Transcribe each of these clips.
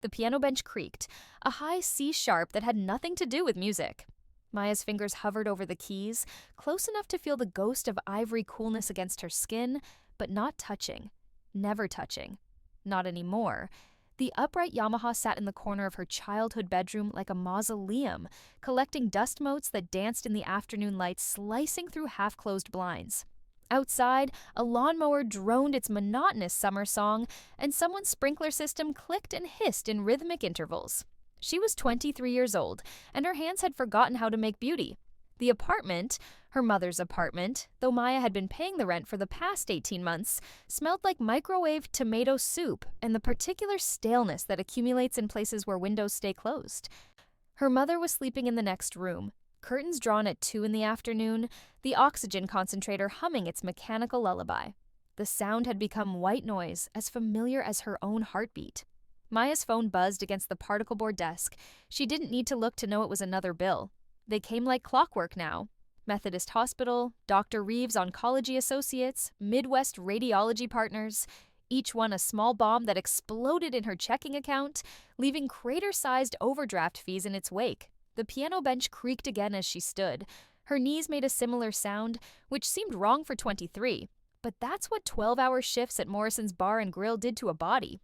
The piano bench creaked, a high C sharp that had nothing to do with music. Maya's fingers hovered over the keys, close enough to feel the ghost of ivory coolness against her skin, but not touching. Never touching. Not anymore. The upright Yamaha sat in the corner of her childhood bedroom like a mausoleum, collecting dust motes that danced in the afternoon light, slicing through half-closed blinds. Outside, a lawnmower droned its monotonous summer song, and someone's sprinkler system clicked and hissed in rhythmic intervals. She was 23 years old, and her hands had forgotten how to make beauty. The apartment, her mother's apartment, though Maya had been paying the rent for the past 18 months, smelled like microwaved tomato soup and the particular staleness that accumulates in places where windows stay closed. Her mother was sleeping in the next room, curtains drawn at 2 in the afternoon, the oxygen concentrator humming its mechanical lullaby. The sound had become white noise, as familiar as her own heartbeat. Maya's phone buzzed against the particle board desk. She didn't need to look to know it was another bill. They came like clockwork now. Methodist Hospital, Dr. Reeves Oncology Associates, Midwest Radiology Partners, each one a small bomb that exploded in her checking account, leaving crater-sized overdraft fees in its wake. The piano bench creaked again as she stood. Her knees made a similar sound, which seemed wrong for 23. But that's what 12-hour shifts at Morrison's Bar and Grill did to a body.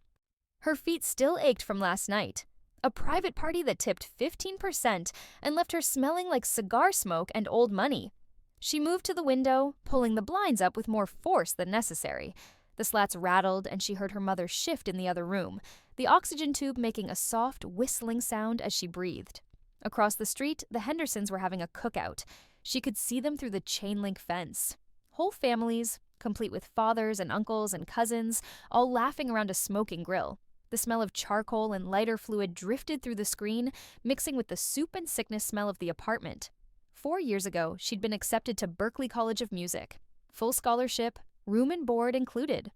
Her feet still ached from last night. A private party that tipped 15% and left her smelling like cigar smoke and old money. She moved to the window, pulling the blinds up with more force than necessary. The slats rattled and she heard her mother shift in the other room, the oxygen tube making a soft, whistling sound as she breathed. Across the street, the Hendersons were having a cookout. She could see them through the chain-link fence. Whole families, complete with fathers and uncles and cousins, all laughing around a smoking grill. The smell of charcoal and lighter fluid drifted through the screen, mixing with the soup and sickness smell of the apartment. 4 years ago, she'd been accepted to Berklee College of Music. Full scholarship, room and board included.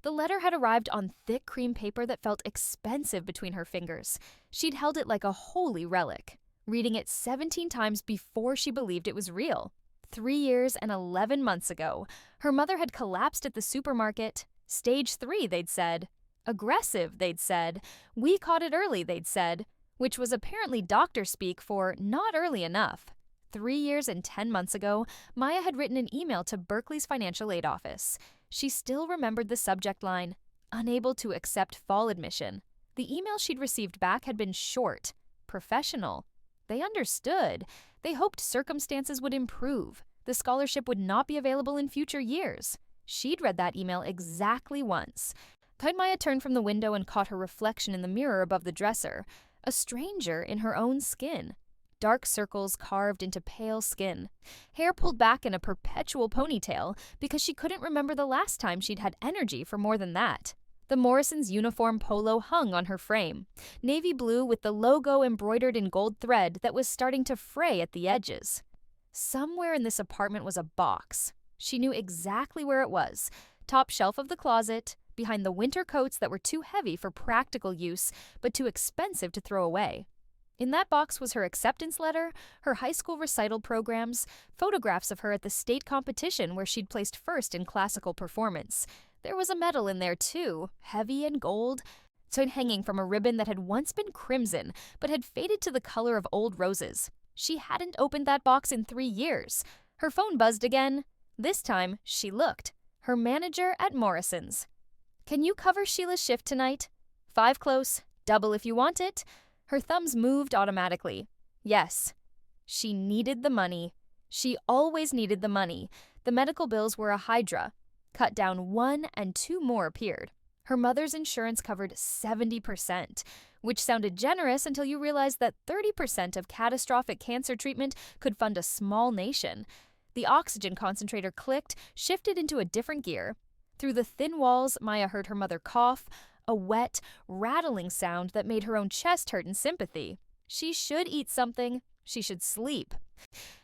The letter had arrived on thick cream paper that felt expensive between her fingers. She'd held it like a holy relic, reading it 17 times before she believed it was real. 3 years and 11 months ago, her mother had collapsed at the supermarket. Stage 3, they'd said. Aggressive, they'd said. We caught it early, they'd said, which was apparently doctor speak for not early enough. 3 years and 10 months ago, Maya had written an email to Berklee's financial aid office. She still remembered the subject line, unable to accept fall admission. The email she'd received back had been short, professional. They understood. They hoped circumstances would improve. The scholarship would not be available in future years. She'd read that email exactly once. Maya turned from the window and caught her reflection in the mirror above the dresser, a stranger in her own skin. Dark circles carved into pale skin, hair pulled back in a perpetual ponytail because she couldn't remember the last time she'd had energy for more than that. The Morrisons' uniform polo hung on her frame, navy blue with the logo embroidered in gold thread that was starting to fray at the edges. Somewhere in this apartment was a box. She knew exactly where it was, top shelf of the closet, behind the winter coats that were too heavy for practical use but too expensive to throw away. In that box was her acceptance letter, her high school recital programs, photographs of her at the state competition where she'd placed first in classical performance. There was a medal in there too, heavy and gold, hanging from a ribbon that had once been crimson but had faded to the color of old roses. She hadn't opened that box in 3 years. Her phone buzzed again. This time, she looked. Her manager at Morrison's. "Can you cover Sheila's shift tonight? 5 close, double if you want it." Her thumbs moved automatically. Yes. She needed the money. She always needed the money. The medical bills were a hydra. Cut down 1 and 2 more appeared. Her mother's insurance covered 70%, which sounded generous until you realized that 30% of catastrophic cancer treatment could fund a small nation. The oxygen concentrator clicked, shifted into a different gear. Through the thin walls, Maya heard her mother cough, a wet, rattling sound that made her own chest hurt in sympathy. She should eat something. She should sleep.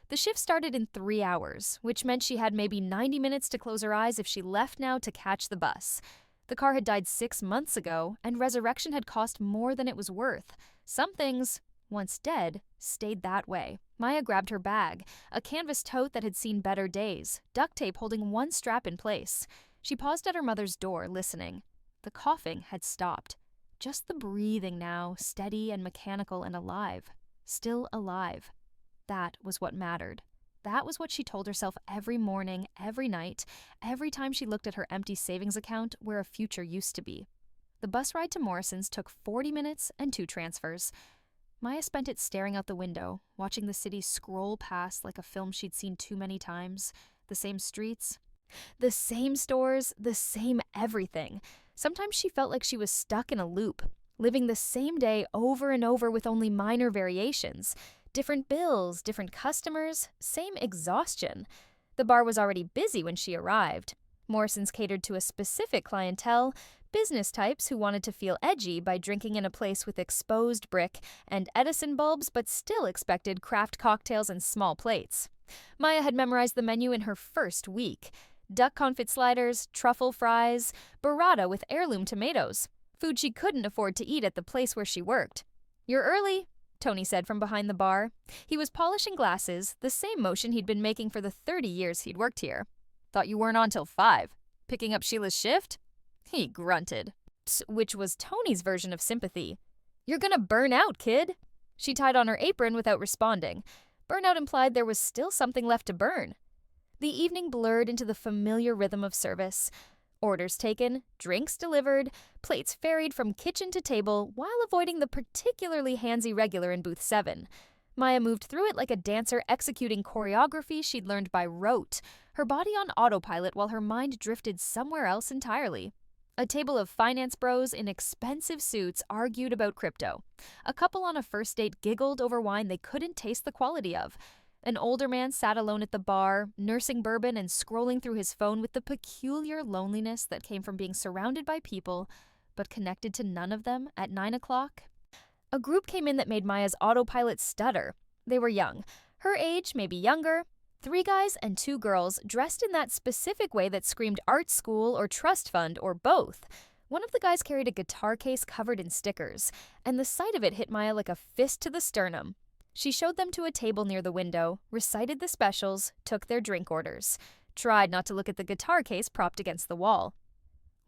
The shift started in 3 hours, which meant she had maybe 90 minutes to close her eyes if she left now to catch the bus. The car had died 6 months ago, and resurrection had cost more than it was worth. Some things, once dead, stayed that way. Maya grabbed her bag, a canvas tote that had seen better days, duct tape holding one strap in place. She paused at her mother's door, listening. The coughing had stopped. Just the breathing now, steady and mechanical and alive. Still alive. That was what mattered. That was what she told herself every morning, every night, every time she looked at her empty savings account where a future used to be. The bus ride to Morrison's took 40 minutes and 2 transfers. Maya spent it staring out the window, watching the city scroll past like a film she'd seen too many times. The same streets, the same stores, the same everything. Sometimes she felt like she was stuck in a loop, living the same day over and over with only minor variations. Different bills, different customers, same exhaustion. The bar was already busy when she arrived. Morrison's catered to a specific clientele, business types who wanted to feel edgy by drinking in a place with exposed brick and Edison bulbs but still expected craft cocktails and small plates. Maya had memorized the menu in her first week. Duck confit sliders, truffle fries, burrata with heirloom tomatoes. Food she couldn't afford to eat at the place where she worked. "You're early," Tony said from behind the bar. He was polishing glasses, the same motion he'd been making for the 30 years he'd worked here. "Thought you weren't on till 5. Picking up Sheila's shift?" He grunted, which was Tony's version of sympathy. "You're gonna burn out, kid." She tied on her apron without responding. Burnout implied there was still something left to burn. The evening blurred into the familiar rhythm of service. Orders taken, drinks delivered, plates ferried from kitchen to table while avoiding the particularly handsy regular in booth 7. Maya moved through it like a dancer executing choreography she'd learned by rote, her body on autopilot while her mind drifted somewhere else entirely. A table of finance bros in expensive suits argued about crypto. A couple on a first date giggled over wine they couldn't taste the quality of. An older man sat alone at the bar, nursing bourbon and scrolling through his phone with the peculiar loneliness that came from being surrounded by people, but connected to none of them at 9 o'clock. A group came in that made Maya's autopilot stutter. They were young. Her age, maybe younger. 3 guys and 2 girls dressed in that specific way that screamed art school or trust fund or both. One of the guys carried a guitar case covered in stickers, and the sight of it hit Maya like a fist to the sternum. She showed them to a table near the window, recited the specials, took their drink orders, tried not to look at the guitar case propped against the wall.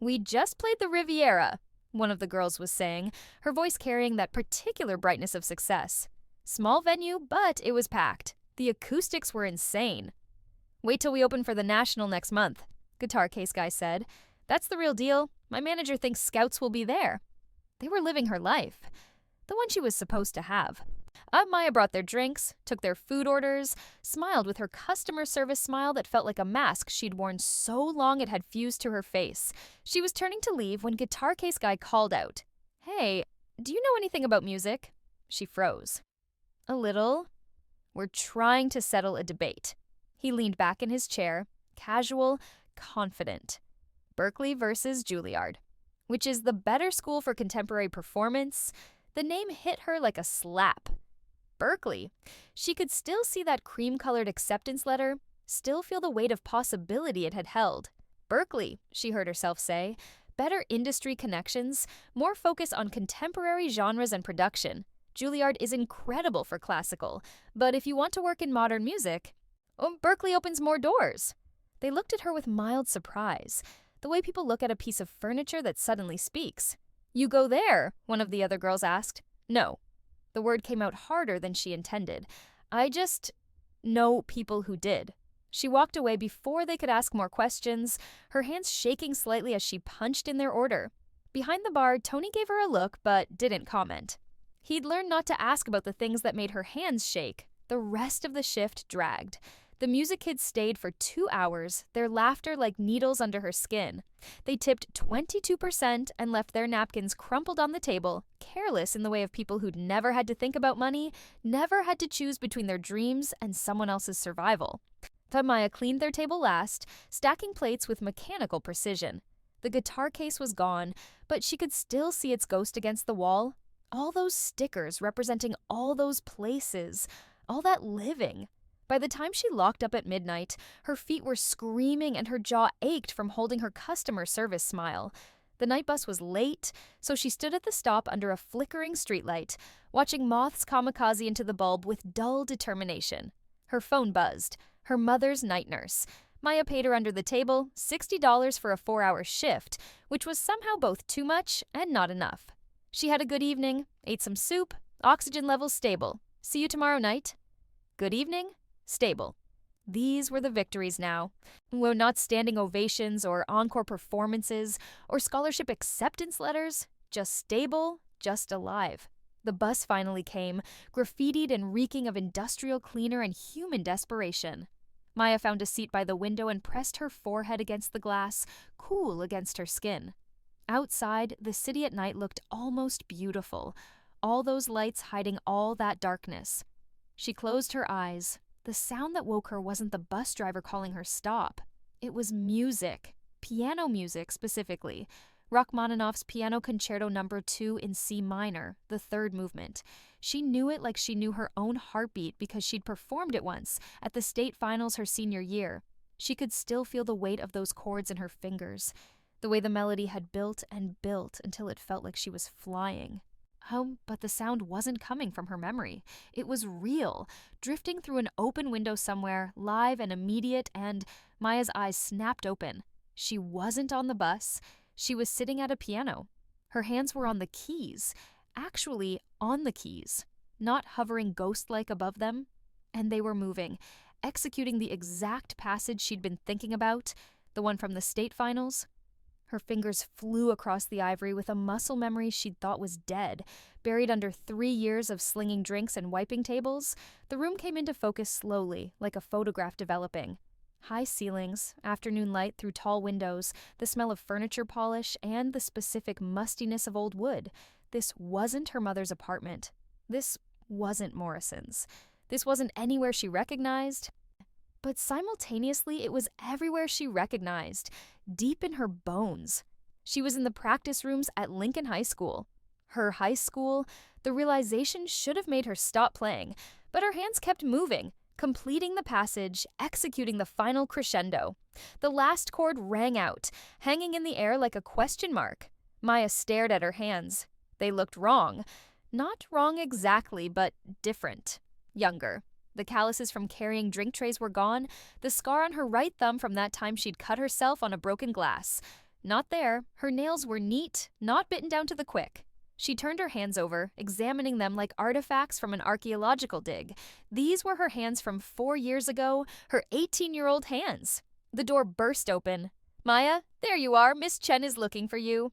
"We just played the Riviera," one of the girls was saying, her voice carrying that particular brightness of success. Small venue, but it was packed. The acoustics were insane. "Wait till we open for the National next month," guitar case guy said. "That's the real deal. My manager thinks scouts will be there." They were living her life. The one she was supposed to have. Maya brought their drinks, took their food orders, smiled with her customer service smile that felt like a mask she'd worn so long it had fused to her face. She was turning to leave when guitar case guy called out, "Hey, do you know anything about music?" She froze. "A little." "We're trying to settle a debate." He leaned back in his chair, casual, confident. "Berklee versus Juilliard. Which is the better school for contemporary performance?" The name hit her like a slap. Berklee. She could still see that cream-colored acceptance letter, still feel the weight of possibility it had held. Berklee, she heard herself say. Better industry connections, more focus on contemporary genres and production. Juilliard is incredible for classical, but if you want to work in modern music, Berklee opens more doors. They looked at her with mild surprise, the way people look at a piece of furniture that suddenly speaks. "You go there?" one of the other girls asked. "No." The word came out harder than she intended. "I just know people who did." She walked away before they could ask more questions, her hands shaking slightly as she punched in their order. Behind the bar, Tony gave her a look but didn't comment. He'd learned not to ask about the things that made her hands shake. The rest of the shift dragged. The music kids stayed for 2 hours, their laughter like needles under her skin. They tipped 22% and left their napkins crumpled on the table, careless in the way of people who'd never had to think about money, never had to choose between their dreams and someone else's survival. Maya cleaned their table last, stacking plates with mechanical precision. The guitar case was gone, but she could still see its ghost against the wall. All those stickers representing all those places, all that living. By the time she locked up at midnight, her feet were screaming and her jaw ached from holding her customer service smile. The night bus was late, so she stood at the stop under a flickering streetlight, watching moths kamikaze into the bulb with dull determination. Her phone buzzed. Her mother's night nurse. Maya paid her under the table $60 for a 4-hour shift, which was somehow both too much and not enough. She had a good evening, ate some soup, oxygen levels stable. See you tomorrow night. Good evening, stable. These were the victories now. Well, not standing ovations or encore performances or scholarship acceptance letters, just stable, just alive. The bus finally came, graffitied and reeking of industrial cleaner and human desperation. Maya found a seat by the window and pressed her forehead against the glass, cool against her skin. Outside, the city at night looked almost beautiful, all those lights hiding all that darkness. She closed her eyes. The sound that woke her wasn't the bus driver calling her stop. It was music, piano music specifically. Rachmaninoff's Piano Concerto No. 2 in C minor, the third movement. She knew it like she knew her own heartbeat because she'd performed it once at the state finals her senior year. She could still feel the weight of those chords in her fingers, the way the melody had built and built until it felt like she was flying. But the sound wasn't coming from her memory. It was real, drifting through an open window somewhere, live and immediate, and Maya's eyes snapped open. She wasn't on the bus. She was sitting at a piano. Her hands were on the keys, actually on the keys, not hovering ghost-like above them. And they were moving, executing the exact passage she'd been thinking about, the one from the state finals. Her fingers flew across the ivory with a muscle memory she'd thought was dead. Buried under 3 years of slinging drinks and wiping tables, the room came into focus slowly, like a photograph developing. High ceilings, afternoon light through tall windows, the smell of furniture polish, and the specific mustiness of old wood. This wasn't her mother's apartment. This wasn't Morrison's. This wasn't anywhere she recognized. But simultaneously, it was everywhere she recognized, deep in her bones. She was in the practice rooms at Lincoln High School. Her high school, the realization should have made her stop playing, but her hands kept moving, completing the passage, executing the final crescendo. The last chord rang out, hanging in the air like a question mark. Maya stared at her hands. They looked wrong. Not wrong exactly, but different. Younger. The calluses from carrying drink trays were gone, the scar on her right thumb from that time she'd cut herself on a broken glass. Not there. Her nails were neat, not bitten down to the quick. She turned her hands over, examining them like artifacts from an archaeological dig. These were her hands from 4 years ago, her 18-year-old hands. The door burst open. "Maya, there you are. Miss Chen is looking for you."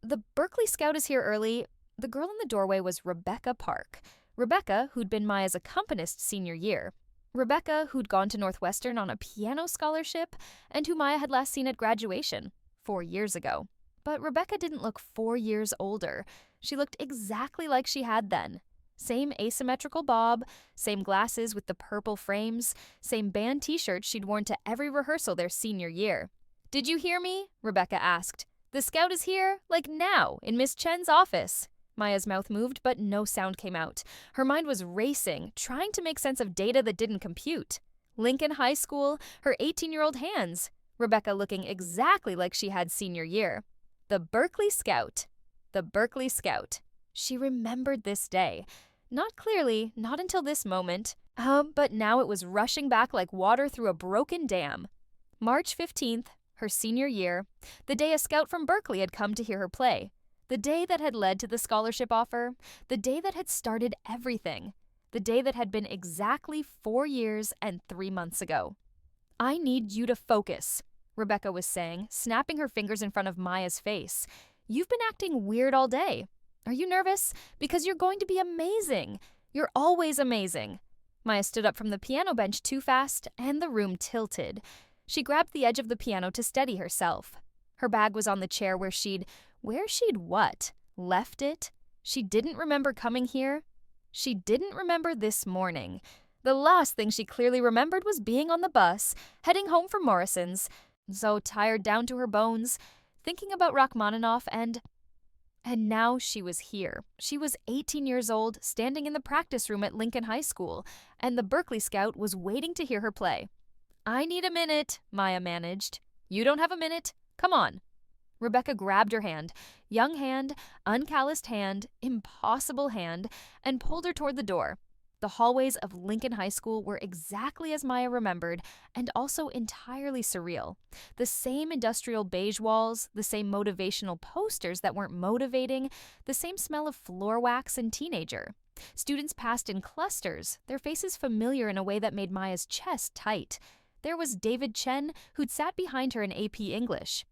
"The Berkeley Scout is here early." The girl in the doorway was Rebecca Park. Rebecca, who'd been Maya's accompanist senior year. Rebecca, who'd gone to Northwestern on a piano scholarship, and who Maya had last seen at graduation 4 years ago. But Rebecca didn't look 4 years older. She looked exactly like she had then. Same asymmetrical bob, same glasses with the purple frames, same band t-shirt she'd worn to every rehearsal their senior year. "Did you hear me?" Rebecca asked. "The scout is here, like now, in Miss Chen's office." Maya's mouth moved, but no sound came out. Her mind was racing, trying to make sense of data that didn't compute. Lincoln High School, her 18-year-old hands. Rebecca looking exactly like she had senior year. The Berkeley Scout. The Berkeley Scout. She remembered this day. Not clearly, not until this moment. But now it was rushing back like water through a broken dam. March 15th, her senior year, the day a scout from Berkeley had come to hear her play. The day that had led to the scholarship offer, the day that had started everything, the day that had been exactly 4 years and 3 months ago. "I need you to focus," Rebecca was saying, snapping her fingers in front of Maya's face. "You've been acting weird all day. Are you nervous? Because you're going to be amazing. You're always amazing." Maya stood up from the piano bench too fast, and the room tilted. She grabbed the edge of the piano to steady herself. Her bag was on the chair where she'd what? Left it? She didn't remember coming here. She didn't remember this morning. The last thing she clearly remembered was being on the bus, heading home from Morrison's, so tired down to her bones, thinking about Rachmaninoff and now she was here. She was 18 years old, standing in the practice room at Lincoln High School, and the Berkeley Scout was waiting to hear her play. "I need a minute," Maya managed. "You don't have a minute? Come on." Rebecca grabbed her hand, young hand, uncalloused hand, impossible hand, and pulled her toward the door. The hallways of Lincoln High School were exactly as Maya remembered, and also entirely surreal. The same industrial beige walls, the same motivational posters that weren't motivating, the same smell of floor wax and teenager. Students passed in clusters, their faces familiar in a way that made Maya's chest tight. There was David Chen, who'd sat behind her in AP English.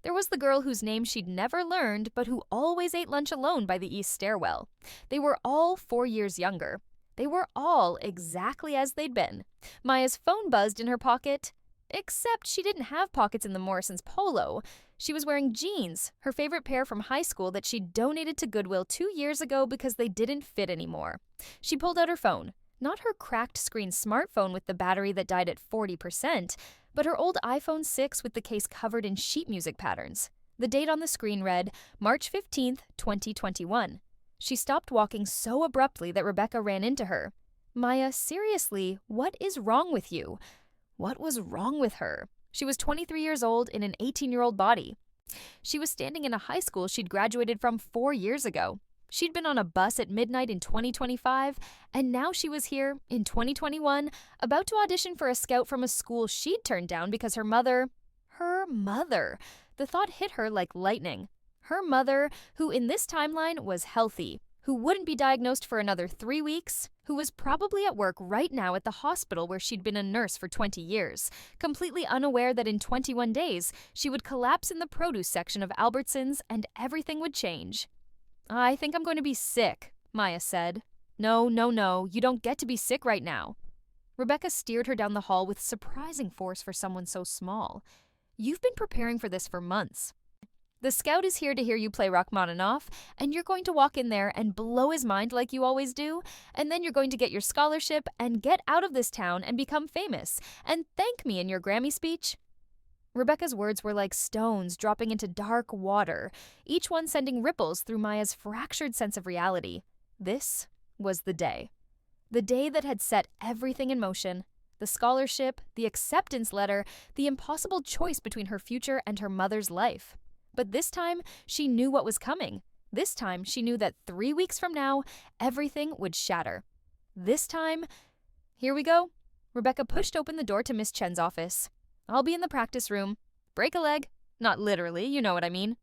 There was the girl whose name she'd never learned, but who always ate lunch alone by the east stairwell. They were all 4 years younger. They were all exactly as they'd been. Maya's phone buzzed in her pocket, except she didn't have pockets in the Morrison's polo. She was wearing jeans, her favorite pair from high school that she'd donated to Goodwill 2 years ago because they didn't fit anymore. She pulled out her phone, not her cracked screen smartphone with the battery that died at 40%, but her old iPhone 6 with the case covered in sheet music patterns. The date on the screen read March 15th, 2021. She stopped walking so abruptly that Rebecca ran into her. Maya, seriously, what is wrong with you? What was wrong with her? She was 23 years old in an 18-year-old body. She was standing in a high school she'd graduated from 4 years ago. She'd been on a bus at midnight in 2025, and now she was here, in 2021, about to audition for a scout from a school she'd turned down because her mother... The thought hit her like lightning. Her mother, who in this timeline was healthy, who wouldn't be diagnosed for another 3 weeks, who was probably at work right now at the hospital where she'd been a nurse for 20 years, completely unaware that in 21 days she would collapse in the produce section of Albertsons and everything would change. "I think I'm going to be sick," Maya said. No, you don't get to be sick right now." Rebecca steered her down the hall with surprising force for someone so small. "You've been preparing for this for months. The scout is here to hear you play Rachmaninoff, and you're going to walk in there and blow his mind like you always do, and then you're going to get your scholarship and get out of this town and become famous, and thank me in your Grammy speech." Rebecca's words were like stones dropping into dark water, each one sending ripples through Maya's fractured sense of reality. This was the day. The day that had set everything in motion. The scholarship, the acceptance letter, the impossible choice between her future and her mother's life. But this time, she knew what was coming. This time, she knew that 3 weeks from now, everything would shatter. This time... Here we go. Rebecca pushed open the door to Miss Chen's office. "I'll be in the practice room. Break a leg. Not literally, you know what I mean."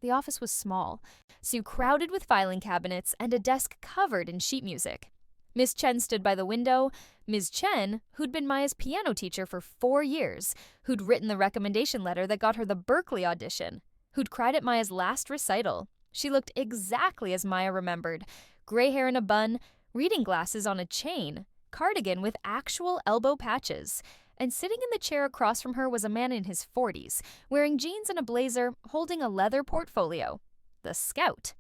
The office was small, so crowded with filing cabinets and a desk covered in sheet music. Miss Chen stood by the window. Ms. Chen, who'd been Maya's piano teacher for 4 years, who'd written the recommendation letter that got her the Berkeley audition, who'd cried at Maya's last recital. She looked exactly as Maya remembered. Gray hair in a bun, reading glasses on a chain, cardigan with actual elbow patches. And sitting in the chair across from her was a man in his 40s, wearing jeans and a blazer, holding a leather portfolio. The scout.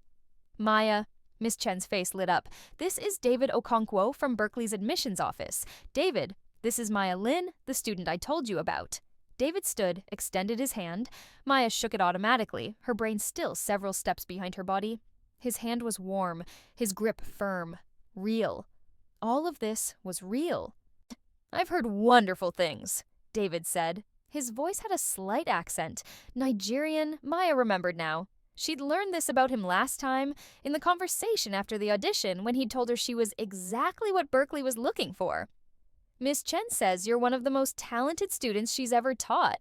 "Maya," Miss Chen's face lit up. "This is David Okonkwo from Berkeley's admissions office. David, this is Maya Lin, the student I told you about." David stood, extended his hand. Maya shook it automatically, her brain still several steps behind her body. His hand was warm, his grip firm, real. All of this was real. "I've heard wonderful things," David said. His voice had a slight accent. Nigerian, Maya remembered now. She'd learned this about him last time, in the conversation after the audition when he'd told her she was exactly what Berkeley was looking for. "Miss Chen says you're one of the most talented students she's ever taught."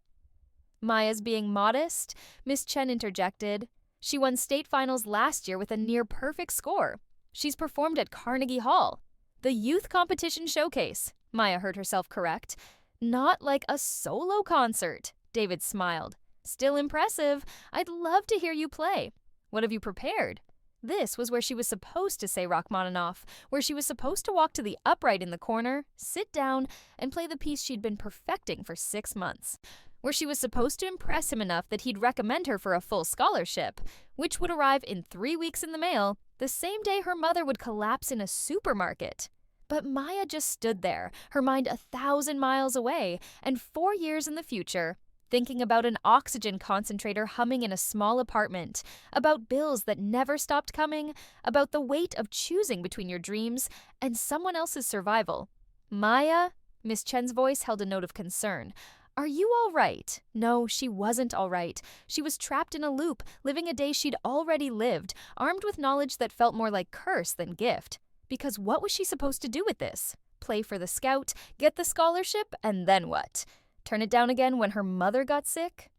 Maya's being modest, Miss Chen interjected. "She won state finals last year with a near-perfect score. She's performed at Carnegie Hall. The youth competition showcase," Maya heard herself correct. "Not like a solo concert," David smiled. "Still impressive. I'd love to hear you play. What have you prepared?" This was where she was supposed to say Rachmaninoff, where she was supposed to walk to the upright in the corner, sit down, and play the piece she'd been perfecting for 6 months. Where she was supposed to impress him enough that he'd recommend her for a full scholarship, which would arrive in 3 weeks in the mail, the same day her mother would collapse in a supermarket. But Maya just stood there, her mind 1,000 miles away, and 4 years in the future, thinking about an oxygen concentrator humming in a small apartment, about bills that never stopped coming, about the weight of choosing between your dreams and someone else's survival. "Maya," Miss Chen's voice held a note of concern. "Are you all right?" No, she wasn't all right. She was trapped in a loop, living a day she'd already lived, armed with knowledge that felt more like curse than gift. Because what was she supposed to do with this? Play for the scout, get the scholarship, and then what? Turn it down again when her mother got sick?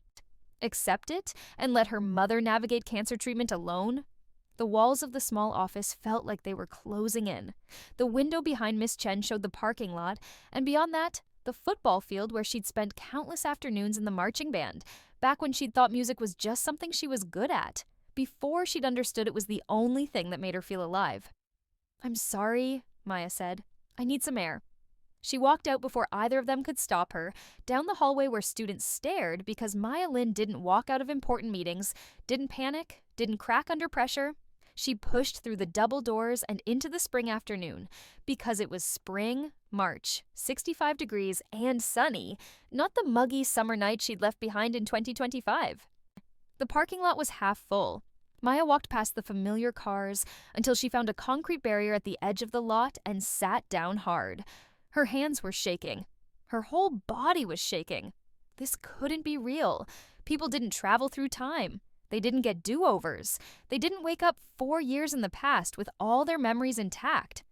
Accept it and let her mother navigate cancer treatment alone? The walls of the small office felt like they were closing in. The window behind Miss Chen showed the parking lot, and beyond that, the football field where she'd spent countless afternoons in the marching band, back when she'd thought music was just something she was good at, before she'd understood it was the only thing that made her feel alive. "I'm sorry," Maya said. "I need some air." She walked out before either of them could stop her, down the hallway where students stared because Maya Lin didn't walk out of important meetings, didn't panic, didn't crack under pressure. She pushed through the double doors and into the spring afternoon, because it was spring, March, 65 degrees and sunny, not the muggy summer night she'd left behind in 2025. The parking lot was half full. Maya walked past the familiar cars until she found a concrete barrier at the edge of the lot and sat down hard. Her hands were shaking. Her whole body was shaking. This couldn't be real. People didn't travel through time. They didn't get do-overs. They didn't wake up 4 years in the past with all their memories intact.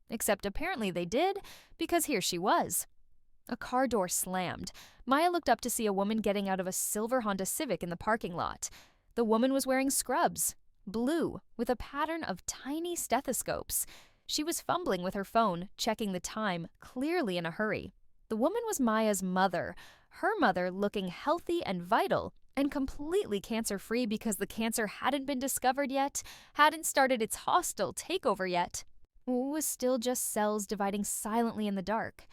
Except apparently they did, because here she was. A car door slammed. Maya looked up to see a woman getting out of a silver Honda Civic in the parking lot. The woman was wearing scrubs, blue, with a pattern of tiny stethoscopes. She was fumbling with her phone, checking the time, clearly in a hurry. The woman was Maya's mother, her mother looking healthy and vital, and completely cancer-free because the cancer hadn't been discovered yet, hadn't started its hostile takeover yet. It was still just cells dividing silently in the dark.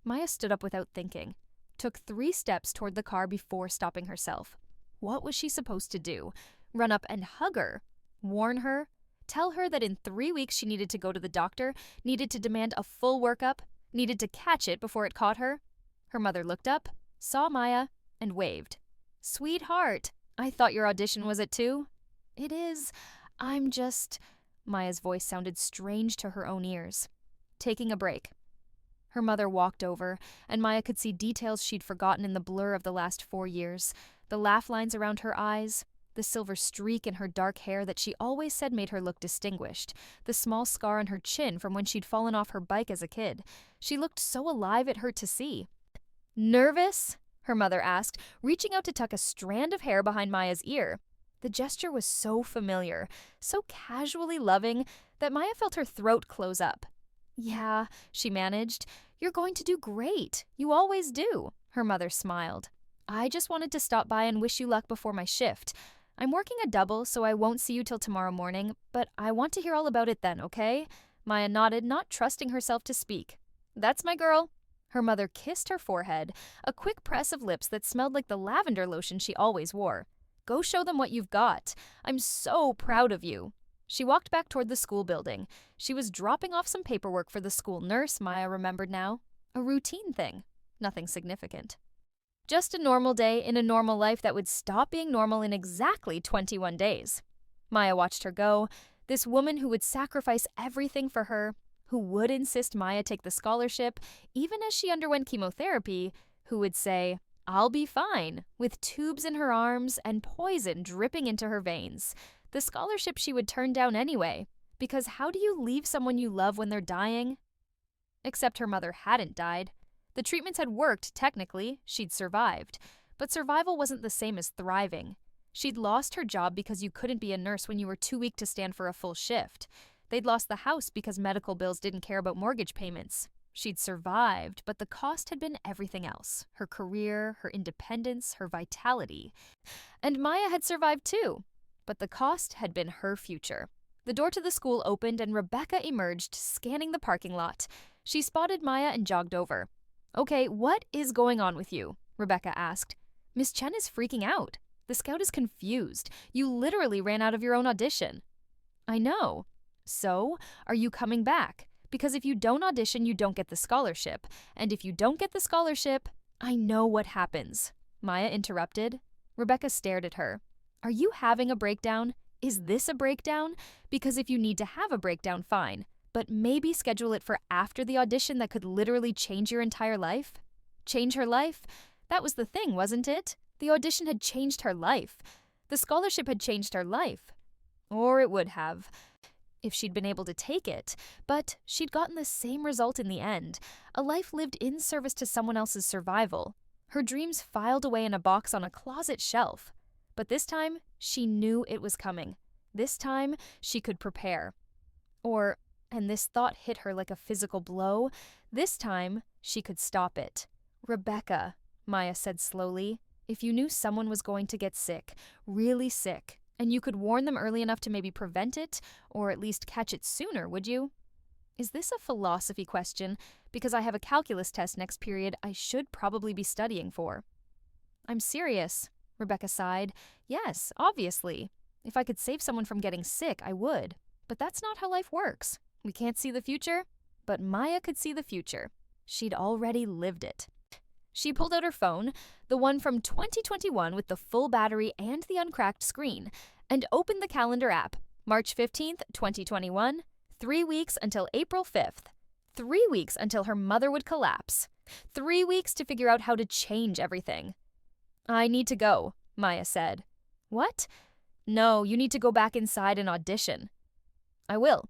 Maya stood up without thinking, took 3 steps toward the car before stopping herself. What was she supposed to do? Run up and hug her? Warn her? Tell her that in 3 weeks she needed to go to the doctor, needed to demand a full workup, needed to catch it before it caught her? Her mother looked up, saw Maya, and waved. "Sweetheart, I thought your audition was at 2. "It is. I'm just—" Maya's voice sounded strange to her own ears. "Taking a break." Her mother walked over, and Maya could see details she'd forgotten in the blur of the last 4 years. The laugh lines around her eyes, the silver streak in her dark hair that she always said made her look distinguished, the small scar on her chin from when she'd fallen off her bike as a kid. She looked so alive it hurt to see. "Nervous?" her mother asked, reaching out to tuck a strand of hair behind Maya's ear. The gesture was so familiar, so casually loving, that Maya felt her throat close up. "Yeah," she managed. "You're going to do great. You always do," her mother smiled. "I just wanted to stop by and wish you luck before my shift. I'm working a double, so I won't see you till tomorrow morning, but I want to hear all about it then, okay?" Maya nodded, not trusting herself to speak. "That's my girl." Her mother kissed her forehead, a quick press of lips that smelled like the lavender lotion she always wore. "Go show them what you've got. I'm so proud of you." She walked back toward the school building. She was dropping off some paperwork for the school nurse, Maya remembered now. A routine thing. Nothing significant. Just a normal day in a normal life that would stop being normal in exactly 21 days. Maya watched her go, this woman who would sacrifice everything for her, who would insist Maya take the scholarship, even as she underwent chemotherapy, who would say, "I'll be fine," with tubes in her arms and poison dripping into her veins. The scholarship she would turn down anyway, because how do you leave someone you love when they're dying? Except her mother hadn't died. The treatments had worked, technically. She'd survived. But survival wasn't the same as thriving. She'd lost her job because you couldn't be a nurse when you were too weak to stand for a full shift. They'd lost the house because medical bills didn't care about mortgage payments. She'd survived, but the cost had been everything else. Her career, her independence, her vitality. And Maya had survived too, but the cost had been her future. The door to the school opened and Rebecca emerged, scanning the parking lot. She spotted Maya and jogged over. "Okay, what is going on with you?" Rebecca asked. "Miss Chen is freaking out. The scout is confused. You literally ran out of your own audition." "I know. So, are you coming back? Because if you don't audition, you don't get the scholarship. And if you don't get the scholarship, I know what happens," Maya interrupted. Rebecca stared at her. "Are you having a breakdown? Is this a breakdown? Because if you need to have a breakdown, fine. But maybe schedule it for after the audition that could literally change your entire life." Change her life? That was the thing, wasn't it? The audition had changed her life. The scholarship had changed her life. Or it would have. if she'd been able to take it, but she'd gotten the same result in the end, a life lived in service to someone else's survival. Her dreams filed away in a box on a closet shelf. But this time, she knew it was coming. This time, she could prepare. And this thought hit her like a physical blow, this time, she could stop it. "Rebecca," Maya said slowly, "if you knew someone was going to get sick, really sick, and you could warn them early enough to maybe prevent it, or at least catch it sooner, would you?" Is this a philosophy question? Because I have a calculus test next period I should probably be studying for. "I'm serious," Rebecca sighed. "Yes, obviously. If I could save someone from getting sick, I would. But that's not how life works. We can't see the future, but Maya could see the future. She'd already lived it." She pulled out her phone, the one from 2021 with the full battery and the uncracked screen, and opened the calendar app. March 15th, 2021, 3 weeks until April 5th. 3 weeks until her mother would collapse. 3 weeks to figure out how to change everything. "I need to go," Maya said. "What?" "No, you need to go back inside and audition." "I will."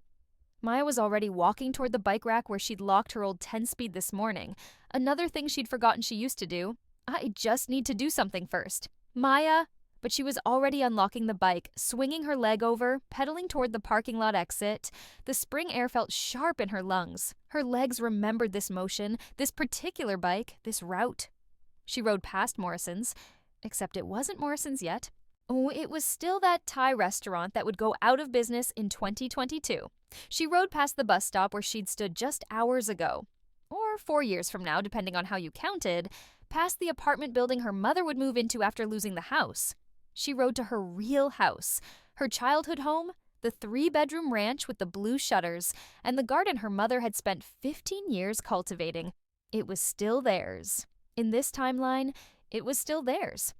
Maya was already walking toward the bike rack where she'd locked her old 10-speed this morning. Another thing she'd forgotten she used to do. "I just need to do something first. Maya!" But she was already unlocking the bike, swinging her leg over, pedaling toward the parking lot exit. The spring air felt sharp in her lungs. Her legs remembered this motion, this particular bike, this route. She rode past Morrison's, except it wasn't Morrison's yet. Oh, it was still that Thai restaurant that would go out of business in 2022. She rode past the bus stop where she'd stood just hours ago, or 4 years from now, depending on how you counted, past the apartment building her mother would move into after losing the house. She rode to her real house, her childhood home, the 3-bedroom ranch with the blue shutters, and the garden her mother had spent 15 years cultivating. It was still theirs. In this timeline, it was still theirs.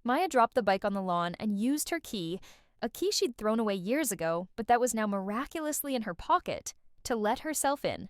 Maya dropped the bike on the lawn and used her key, a key she'd thrown away years ago, but that was now miraculously in her pocket, to let herself in.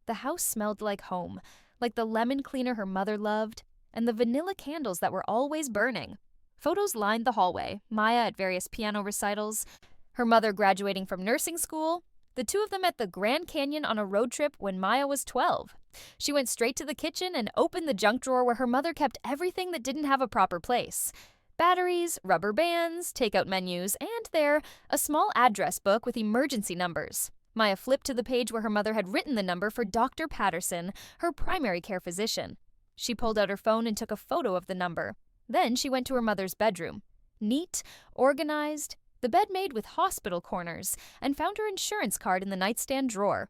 The house smelled like home, like the lemon cleaner her mother loved, and the vanilla candles that were always burning. Photos lined the hallway, Maya at various piano recitals, her mother graduating from nursing school, the two of them at the Grand Canyon on a road trip when Maya was 12. She went straight to the kitchen and opened the junk drawer where her mother kept everything that didn't have a proper place. Batteries, rubber bands, takeout menus, and a small address book with emergency numbers. Maya flipped to the page where her mother had written the number for Dr. Patterson, her primary care physician. She pulled out her phone and took a photo of the number. Then she went to her mother's bedroom. Neat, organized, the bed made with hospital corners, and found her insurance card in the nightstand drawer.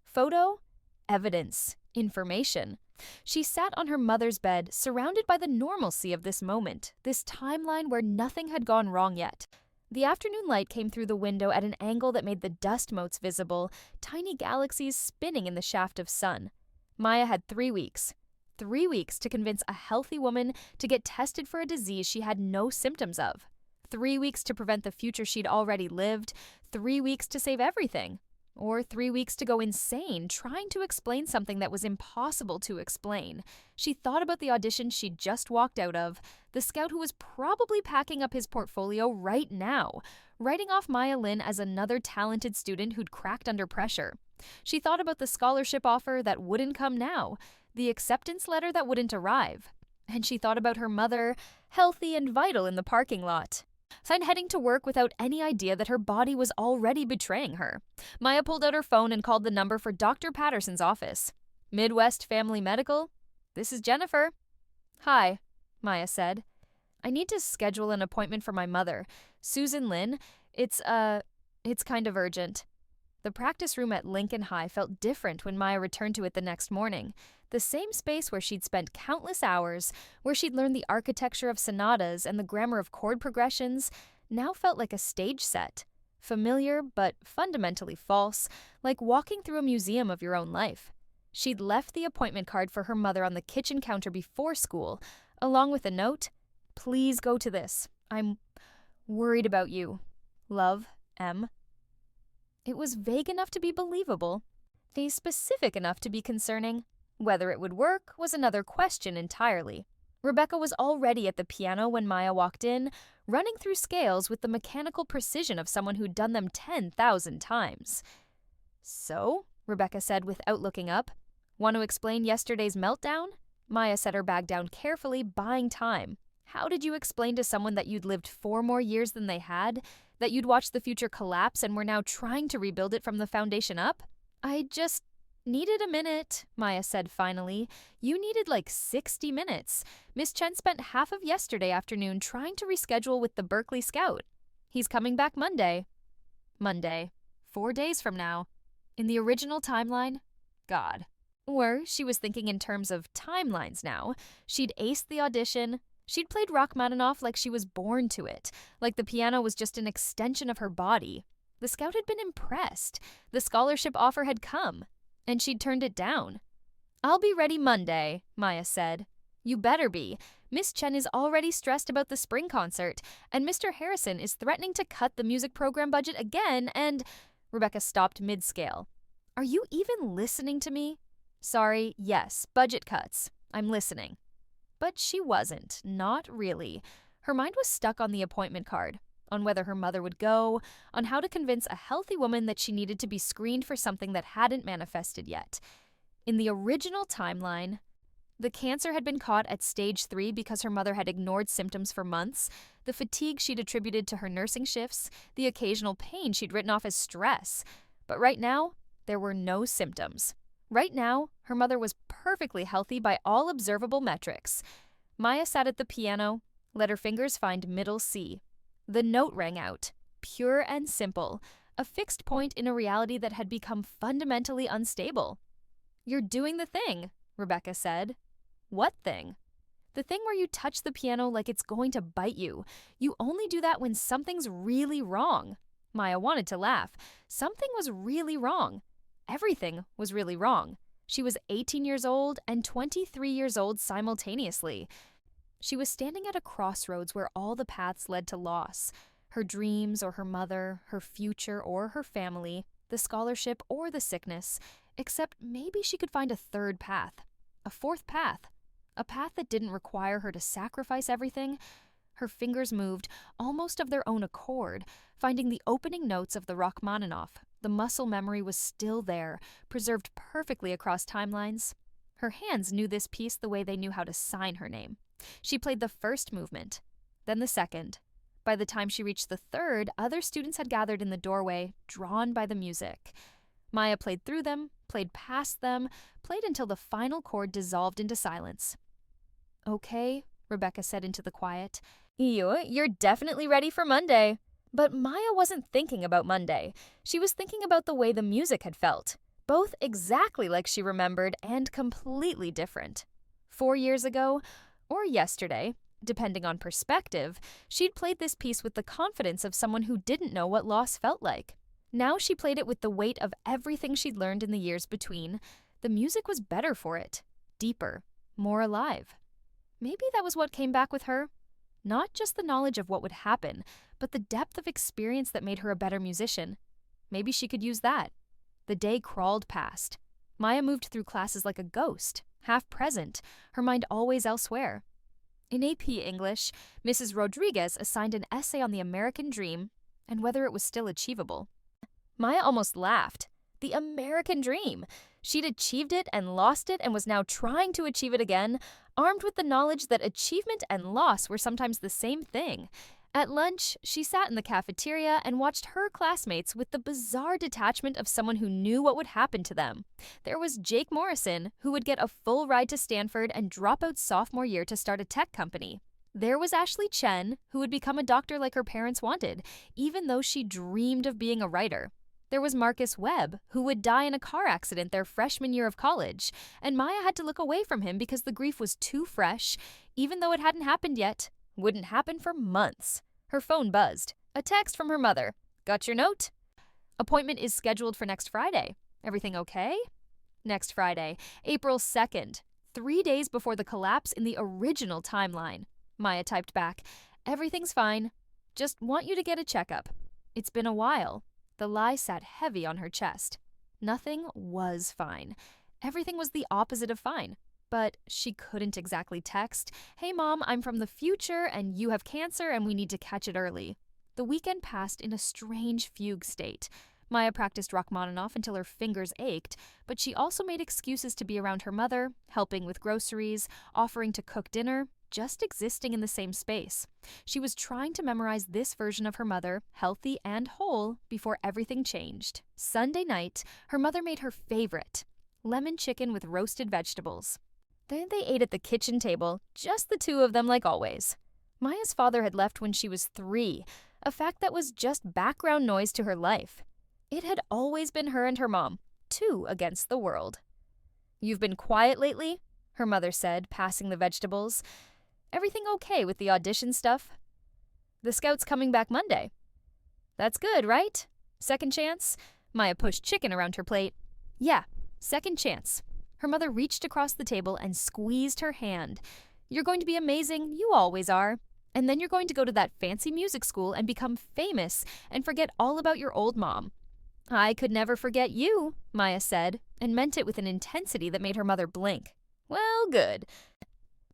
Photo, evidence, information. She sat on her mother's bed, surrounded by the normalcy of this moment, this timeline where nothing had gone wrong yet. The afternoon light came through the window at an angle that made the dust motes visible, tiny galaxies spinning in the shaft of sun. Maya had 3 weeks. 3 weeks to convince a healthy woman to get tested for a disease she had no symptoms of. 3 weeks to prevent the future she'd already lived. 3 weeks to save everything. Or 3 weeks to go insane trying to explain something that was impossible to explain. She thought about the audition she'd just walked out of, the scout who was probably packing up his portfolio right now, writing off Maya Lin as another talented student who'd cracked under pressure. She thought about the scholarship offer that wouldn't come now, the acceptance letter that wouldn't arrive. And she thought about her mother, healthy and vital in the parking lot. Then heading to work without any idea that her body was already betraying her. Maya pulled out her phone and called the number for Dr. Patterson's office. "Midwest Family Medical? This is Jennifer." "Hi," Maya said. "I need to schedule an appointment for my mother, Susan Lin. It's kind of urgent." The practice room at Lincoln High felt different when Maya returned to it the next morning. The same space where she'd spent countless hours, where she'd learned the architecture of sonatas and the grammar of chord progressions, now felt like a stage set. Familiar, but fundamentally false, like walking through a museum of your own life. She'd left the appointment card for her mother on the kitchen counter before school, along with a note, "Please go to this. I'm worried about you. Love, M." It was vague enough to be believable, specific enough to be concerning. Whether it would work was another question entirely. Rebecca was already at the piano when Maya walked in, running through scales with the mechanical precision of someone who'd done them 10,000 times. "So?" Rebecca said without looking up. "Want to explain yesterday's meltdown?" Maya set her bag down carefully, buying time. "How did you explain to someone that you'd lived 4 more years than they had? That you'd watched the future collapse and were now trying to rebuild it from the foundation up?" "I just needed a minute," Maya said finally. "You needed like 60 minutes. Miss Chen spent half of yesterday afternoon trying to reschedule with the Berkeley Scout. He's coming back Monday." Monday. 4 days from now. In the original timeline? God. Or she was thinking in terms of timelines now. She'd aced the audition. She'd played Rachmaninoff like she was born to it, like the piano was just an extension of her body. The Scout had been impressed. The scholarship offer had come, and she'd turned it down. "I'll be ready Monday," Maya said. "You better be. Miss Chen is already stressed about the spring concert, and Mr. Harrison is threatening to cut the music program budget again, and—" Rebecca stopped mid-scale. "Are you even listening to me?" "Sorry, yes, budget cuts. I'm listening." But she wasn't, not really. Her mind was stuck on the appointment card, on whether her mother would go, on how to convince a healthy woman that she needed to be screened for something that hadn't manifested yet. In the original timeline, the cancer had been caught at stage 3 because her mother had ignored symptoms for months, the fatigue she'd attributed to her nursing shifts, the occasional pain she'd written off as stress. But right now, there were no symptoms. Right now, her mother was perfectly healthy by all observable metrics. Maya sat at the piano, let her fingers find middle C. The note rang out, pure and simple, a fixed point in a reality that had become fundamentally unstable. "You're doing the thing," Rebecca said. "What thing?" "The thing where you touch the piano like it's going to bite you. You only do that when something's really wrong." Maya wanted to laugh. Something was really wrong. Everything was really wrong. She was 18 years old and 23 years old simultaneously. She was standing at a crossroads where all the paths led to loss. Her dreams or her mother, her future or her family, the scholarship or the sickness, except maybe she could find a third path, a fourth path, a path that didn't require her to sacrifice everything. Her fingers moved, almost of their own accord, finding the opening notes of the Rachmaninoff. The muscle memory was still there, preserved perfectly across timelines. Her hands knew this piece the way they knew how to sign her name. She played the first movement, then the second. By the time she reached the third, other students had gathered in the doorway, drawn by the music. Maya played through them, played past them, played until the final chord dissolved into silence. "Okay," Rebecca said into the quiet. You're definitely ready for Monday." But Maya wasn't thinking about Monday. She was thinking about the way the music had felt, both exactly like she remembered and completely different. 4 years ago, or yesterday, depending on perspective, she'd played this piece with the confidence of someone who didn't know what loss felt like. Now she played it with the weight of everything she'd learned in the years between. The music was better for it, deeper, more alive. Maybe that was what came back with her. Not just the knowledge of what would happen, but the depth of experience that made her a better musician. Maybe she could use that. The day crawled past. Maya moved through classes like a ghost, half present, her mind always elsewhere. In AP English, Mrs. Rodriguez assigned an essay on the American dream and whether it was still achievable. Maya almost laughed. The American dream! She'd achieved it and lost it and was now trying to achieve it again, armed with the knowledge that achievement and loss were sometimes the same thing. At lunch, she sat in the cafeteria and watched her classmates with the bizarre detachment of someone who knew what would happen to them. There was Jake Morrison, who would get a full ride to Stanford and drop out sophomore year to start a tech company. There was Ashley Chen, who would become a doctor like her parents wanted, even though she dreamed of being a writer. There was Marcus Webb, who would die in a car accident their freshman year of college, and Maya had to look away from him because the grief was too fresh, even though it hadn't happened yet. Wouldn't happen for months. Her phone buzzed. A text from her mother. "Got your note? Appointment is scheduled for next Friday. Everything okay?" Next Friday, April 2nd, 3 days before the collapse in the original timeline. Maya typed back, "Everything's fine. Just want you to get a checkup. It's been a while." The lie sat heavy on her chest. Nothing was fine. Everything was the opposite of fine. But she couldn't exactly text, "Hey mom, I'm from the future and you have cancer and we need to catch it early." The weekend passed in a strange fugue state. Maya practiced Rachmaninoff until her fingers ached, but she also made excuses to be around her mother, helping with groceries, offering to cook dinner, just existing in the same space. She was trying to memorize this version of her mother, healthy and whole, before everything changed. Sunday night, her mother made her favorite, lemon chicken with roasted vegetables. Then they ate at the kitchen table, just the two of them like always. Maya's father had left when she was 3, a fact that was just background noise to her life. It had always been her and her mom, 2 against the world. "You've been quiet lately?" her mother said, passing the vegetables. "Everything okay with the audition stuff?" "The scout's coming back Monday." "That's good, right? Second chance?" Maya pushed chicken around her plate. "Yeah, second chance." Her mother reached across the table and squeezed her hand. "You're going to be amazing, you always are. And then you're going to go to that fancy music school and become famous and forget all about your old mom." "I could never forget you," Maya said, and meant it with an intensity that made her mother blink. "Well, good.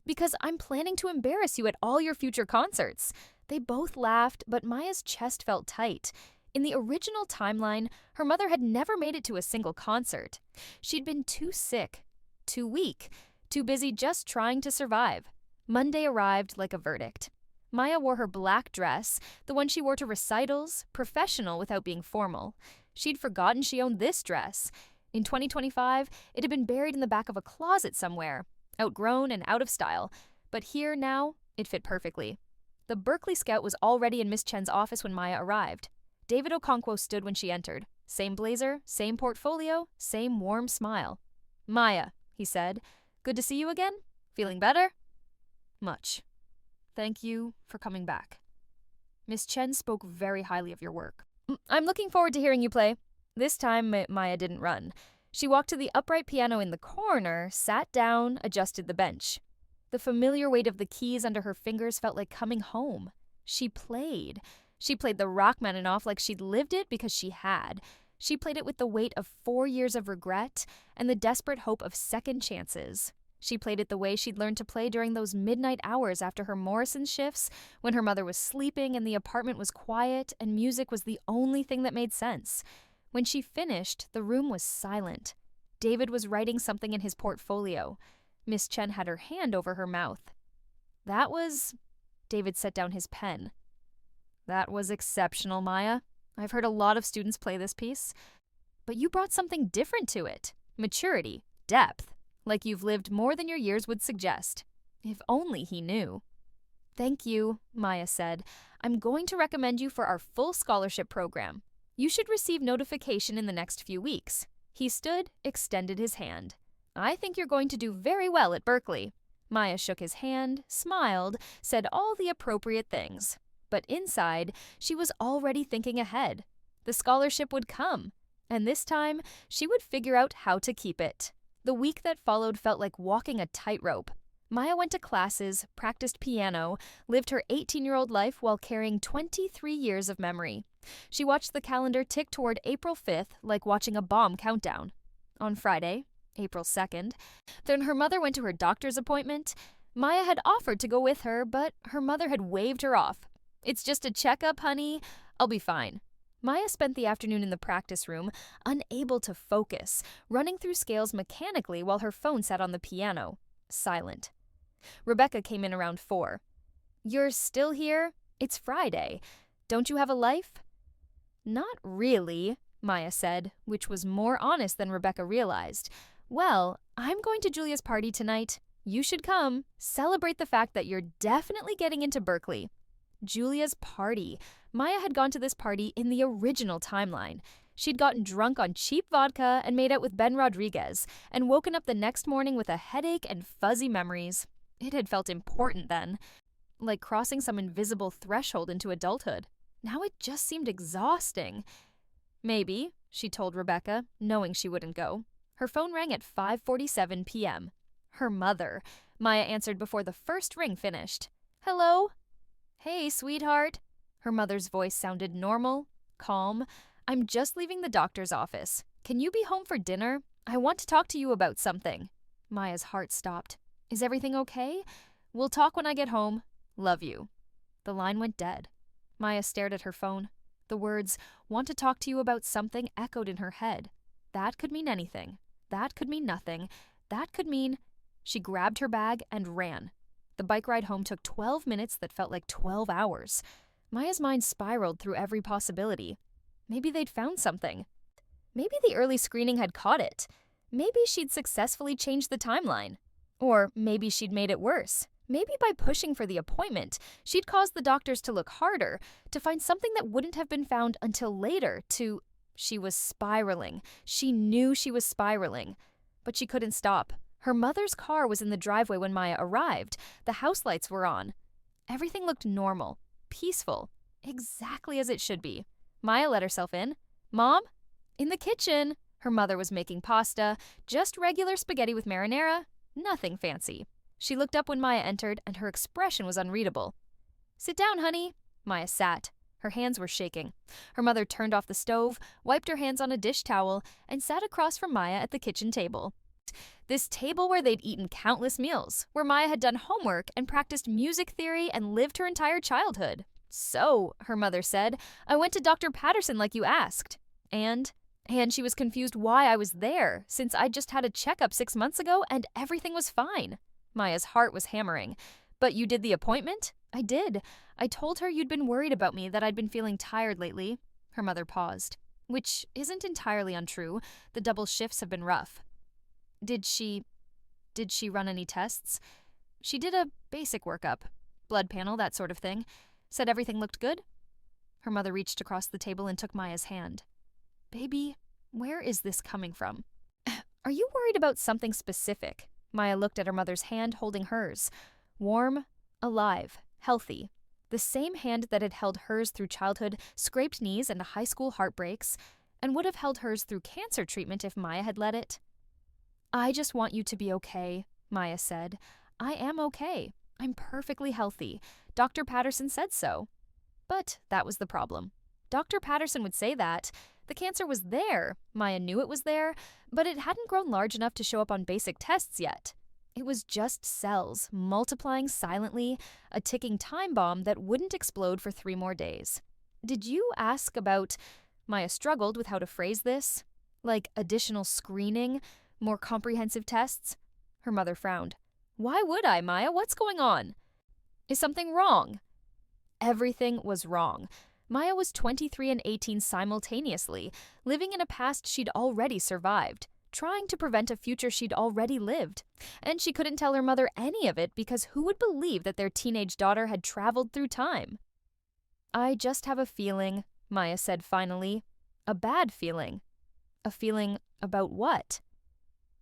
Because I'm planning to embarrass you at all your future concerts." They both laughed, but Maya's chest felt tight. In the original timeline, her mother had never made it to a single concert. She'd been too sick, too weak, too busy just trying to survive. Monday arrived like a verdict. Maya wore her black dress, the one she wore to recitals, professional without being formal. She'd forgotten she owned this dress. In 2025, it had been buried in the back of a closet somewhere, outgrown and out of style. But here now, it fit perfectly. The Berkeley Scout was already in Miss Chen's office when Maya arrived. David Okonkwo stood when she entered. Same blazer, same portfolio, same warm smile. "Maya," he said, "good to see you again? Feeling better?" "Much. Thank you for coming back. Miss Chen spoke very highly of your work." "I'm looking forward to hearing you play." This time, Maya didn't run. She walked to the upright piano in the corner, sat down, adjusted the bench. The familiar weight of the keys under her fingers felt like coming home. She played. She played the Rachmaninoff like she'd lived it because she had. She played it with the weight of 4 years of regret and the desperate hope of second chances. She played it the way she'd learned to play during those midnight hours after her Morrison shifts, when her mother was sleeping and the apartment was quiet and music was the only thing that made sense. When she finished, the room was silent. David was writing something in his portfolio. Miss Chen had her hand over her mouth. "That was..." David set down his pen. "That was exceptional, Maya. I've heard a lot of students play this piece. But you brought something different to it. Maturity, depth. Like you've lived more than your years would suggest." If only he knew. "Thank you," Maya said. "I'm going to recommend you for our full scholarship program. You should receive notification in the next few weeks." He stood, extended his hand. "I think you're going to do very well at Berkeley." Maya shook his hand, smiled, said all the appropriate things. But inside, she was already thinking ahead. The scholarship would come, and this time, she would figure out how to keep it. The week that followed felt like walking a tightrope. Maya went to classes, practiced piano, lived her 18-year-old life while carrying 23 years of memory. She watched the calendar tick toward April 5th like watching a bomb countdown. On Friday, April 2nd, then her mother went to her doctor's appointment. Maya had offered to go with her, but her mother had waved her off. "It's just a checkup, honey. I'll be fine." Maya spent the afternoon in the practice room, unable to focus, running through scales mechanically while her phone sat on the piano, silent. Rebecca came in around 4. "You're still here? It's Friday. Don't you have a life?" "Not really," Maya said, which was more honest than Rebecca realized. "Well, I'm going to Julia's party tonight. You should come. Celebrate the fact that you're definitely getting into Berkeley." Julia's party. Maya had gone to this party in the original timeline. She'd gotten drunk on cheap vodka and made out with Ben Rodriguez, and woken up the next morning with a headache and fuzzy memories. It had felt important then, like crossing some invisible threshold into adulthood. Now it just seemed exhausting. "Maybe," she told Rebecca, knowing she wouldn't go. Her phone rang at 5:47 p.m. Her mother. Maya answered before the first ring finished. "Hello?" "Hey, sweetheart." Her mother's voice sounded normal, calm. "I'm just leaving the doctor's office. Can you be home for dinner? I want to talk to you about something." Maya's heart stopped. Is everything okay? We'll talk when I get home. Love you. The line went dead. Maya stared at her phone. The words, want to talk to you about something, echoed in her head. That could mean anything. That could mean nothing. That could mean... She grabbed her bag and ran. The bike ride home took 12 minutes that felt like 12 hours. Maya's mind spiraled through every possibility. Maybe they'd found something. Maybe the early screening had caught it. Maybe she'd successfully changed the timeline. Or maybe she'd made it worse. Maybe by pushing for the appointment, she'd caused the doctors to look harder, to find something that wouldn't have been found until later, to... She was spiraling. She knew she was spiraling. But she couldn't stop. Her mother's car was in the driveway when Maya arrived. The house lights were on. Everything looked normal, peaceful, exactly as it should be. Maya let herself in. Mom? In the kitchen. Her mother was making pasta, just regular spaghetti with marinara, nothing fancy. She looked up when Maya entered, and her expression was unreadable. Sit down, honey. Maya sat. Her hands were shaking. Her mother turned off the stove, wiped her hands on a dish towel, and sat across from Maya at the kitchen table. This table where they'd eaten countless meals, where Maya had done homework and practiced music theory and lived her entire childhood. So, her mother said, I went to Dr. Patterson like you asked. And she was confused why I was there, since I'd just had a checkup 6 months ago and everything was fine. Maya's heart was hammering. But you did the appointment? I did. I told her you'd been worried about me, that I'd been feeling tired lately. Her mother paused. Which isn't entirely untrue. The double shifts have been rough. Did she run any tests? She did a basic workup. Blood panel, that sort of thing. Said everything looked good? Her mother reached across the table and took Maya's hand. Baby, where is this coming from? Are you worried about something specific? Maya looked at her mother's hand holding hers. Warm, alive, healthy. The same hand that had held hers through childhood, scraped knees, and high school heartbreaks, and would have held hers through cancer treatment if Maya had let it. I just want you to be okay, Maya said. I am okay. I'm perfectly healthy. Dr. Patterson said so. But that was the problem. Dr. Patterson would say that. The cancer was there. Maya knew it was there, but it hadn't grown large enough to show up on basic tests yet. It was just cells, multiplying silently, a ticking time bomb that wouldn't explode for 3 more days. Did you ask about... Maya struggled with how to phrase this. Like additional screening, more comprehensive tests? Her mother frowned. Why would I, Maya? What's going on? Is something wrong? Everything was wrong. Maya was 23 and 18 simultaneously, living in a past she'd already survived, trying to prevent a future she'd already lived. And she couldn't tell her mother any of it because who would believe that their teenage daughter had traveled through time? I just have a feeling, Maya said finally. A bad feeling. A feeling about what?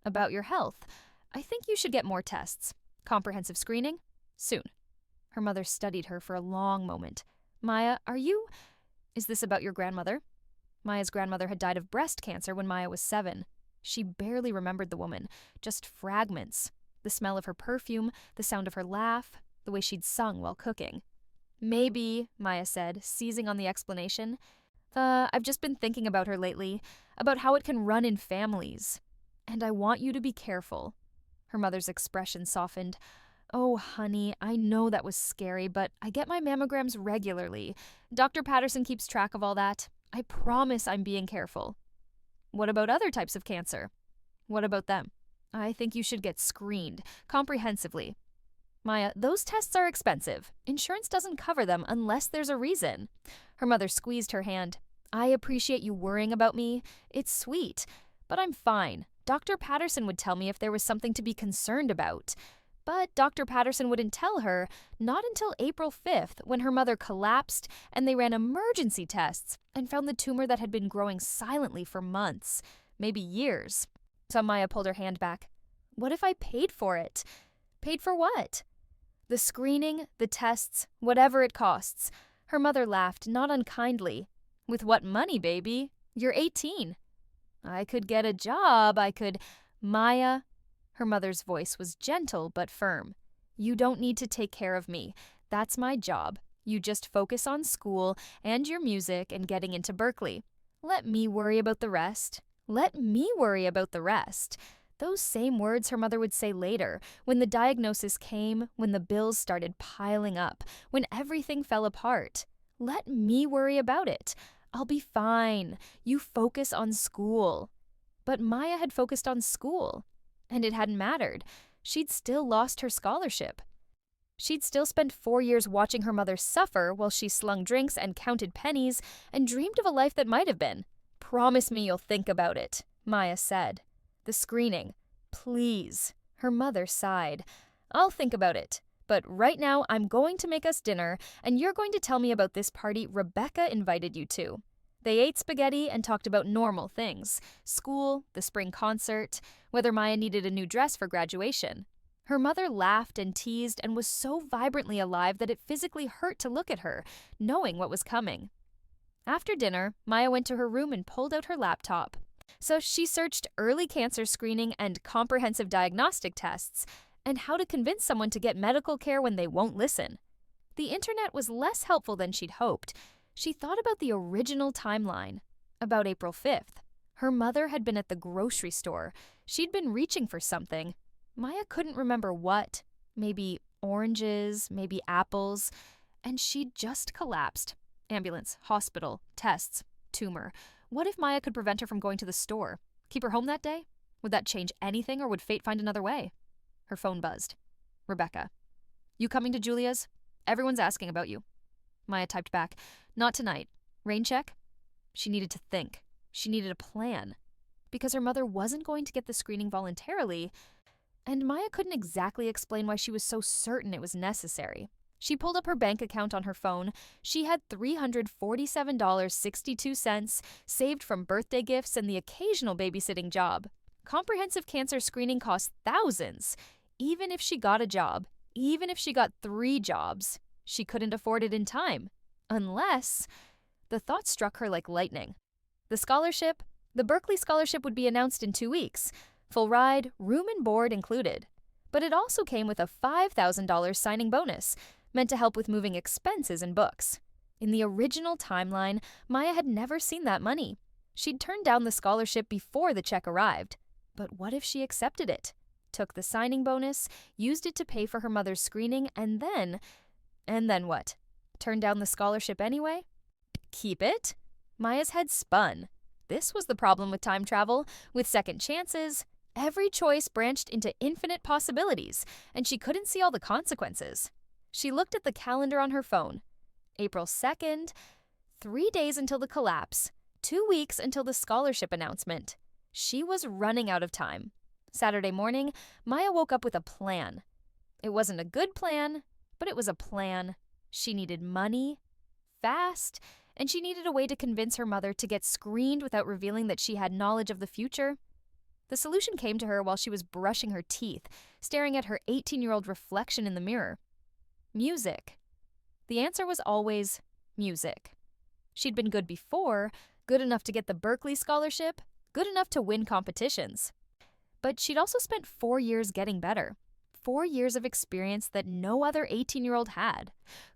About your health. I think you should get more tests. Comprehensive screening? Soon. Her mother studied her for a long moment. Maya, is this about your grandmother? Maya's grandmother had died of breast cancer when Maya was 7. She barely remembered the woman, just fragments. The smell of her perfume, the sound of her laugh, the way she'd sung while cooking. Maybe, Maya said, seizing on the explanation. I've just been thinking about her lately, about how it can run in families. And I want you to be careful. Her mother's expression softened. Oh, honey, I know that was scary, but I get my mammograms regularly. Dr. Patterson keeps track of all that. I promise I'm being careful. What about other types of cancer? What about them? I think you should get screened, comprehensively. Maya, those tests are expensive. Insurance doesn't cover them unless there's a reason. Her mother squeezed her hand. I appreciate you worrying about me. It's sweet. But I'm fine. Dr. Patterson would tell me if there was something to be concerned about. But Dr. Patterson wouldn't tell her, not until April 5th, when her mother collapsed and they ran emergency tests and found the tumor that had been growing silently for months, maybe years. So Maya pulled her hand back. What if I paid for it? Paid for what? The screening, the tests, whatever it costs. Her mother laughed, not unkindly. With what money, baby? You're 18. I could get a job, Maya... Her mother's voice was gentle but firm. You don't need to take care of me. That's my job. You just focus on school and your music and getting into Berkeley. Let me worry about the rest. Let me worry about the rest. Those same words her mother would say later, when the diagnosis came, when the bills started piling up, when everything fell apart. Let me worry about it. I'll be fine. You focus on school. But Maya had focused on school, and it hadn't mattered. She'd still lost her scholarship. She'd still spent 4 years watching her mother suffer while she slung drinks and counted pennies and dreamed of a life that might have been. "Promise me you'll think about it," Maya said. "The screening. Please." Her mother sighed. "I'll think about it. But right now I'm going to make us dinner, and you're going to tell me about this party Rebecca invited you to." They ate spaghetti and talked about normal things: school, the spring concert, whether Maya needed a new dress for graduation. Her mother laughed and teased and was so vibrantly alive that it physically hurt to look at her, knowing what was coming. After dinner, Maya went to her room and pulled out her laptop. So she searched early cancer screening and comprehensive diagnostic tests, and how to convince someone to get medical care when they won't listen. The internet was less helpful than she'd hoped. She thought about the original timeline, about April 5th. Her mother had been at the grocery store. She'd been reaching for something. Maya couldn't remember what. Maybe oranges, maybe apples. And she'd just collapsed. Ambulance, hospital, tests, tumor. What if Maya could prevent her from going to the store? Keep her home that day? Would that change anything, or would fate find another way? Her phone buzzed. Rebecca. "You coming to Julia's? Everyone's asking about you." Maya typed back, "Not tonight. Rain check?" She needed to think. She needed a plan. Because her mother wasn't going to get the screening voluntarily, and Maya couldn't exactly explain why she was so certain it was necessary. She pulled up her bank account on her phone. She had $347.62 saved from birthday gifts and the occasional babysitting job. Comprehensive cancer screening cost thousands. Even if she got a job, even if she got 3 jobs, she couldn't afford it in time. Unless... The thought struck her like lightning. The Berkeley scholarship would be announced in 2 weeks. Full ride, room and board included. But it also came with a $5,000 signing bonus, meant to help with moving expenses and books. In the original timeline, Maya had never seen that money. She'd turned down the scholarship before the check arrived. But what if she accepted it? Took the signing bonus, used it to pay for her mother's screening, and then what? Turned down the scholarship anyway? Keep it? Maya's head spun. This was the problem with time travel. With second chances, every choice branched into infinite possibilities, and she couldn't see all the consequences. She looked at the calendar on her phone. April 2nd, 3 days until the collapse, 2 weeks until the scholarship announcement. She was running out of time. Saturday morning, Maya woke up with a plan. It wasn't a good plan, but it was a plan. She needed money, fast, and she needed a way to convince her mother to get screened without revealing that she had knowledge of the future. The solution came to her while she was brushing her teeth, staring at her 18-year-old reflection in the mirror. Music. The answer was always music. She'd been good before, good enough to get the Berkeley scholarship, good enough to win competitions. But she'd also spent 4 years getting better. 4 years of experience that no other 18-year-old had.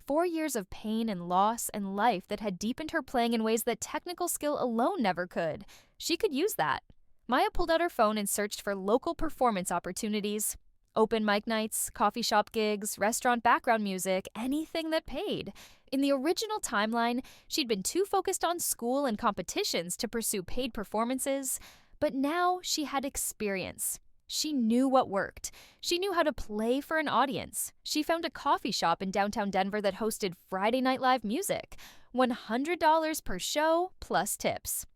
4 years of pain and loss and life that had deepened her playing in ways that technical skill alone never could. She could use that. Maya pulled out her phone and searched for local performance opportunities. Open mic nights, coffee shop gigs, restaurant background music, anything that paid. In the original timeline, she'd been too focused on school and competitions to pursue paid performances. But now she had experience. She knew what worked. She knew how to play for an audience. She found a coffee shop in downtown Denver that hosted Friday Night Live music. $100 per show, plus tips.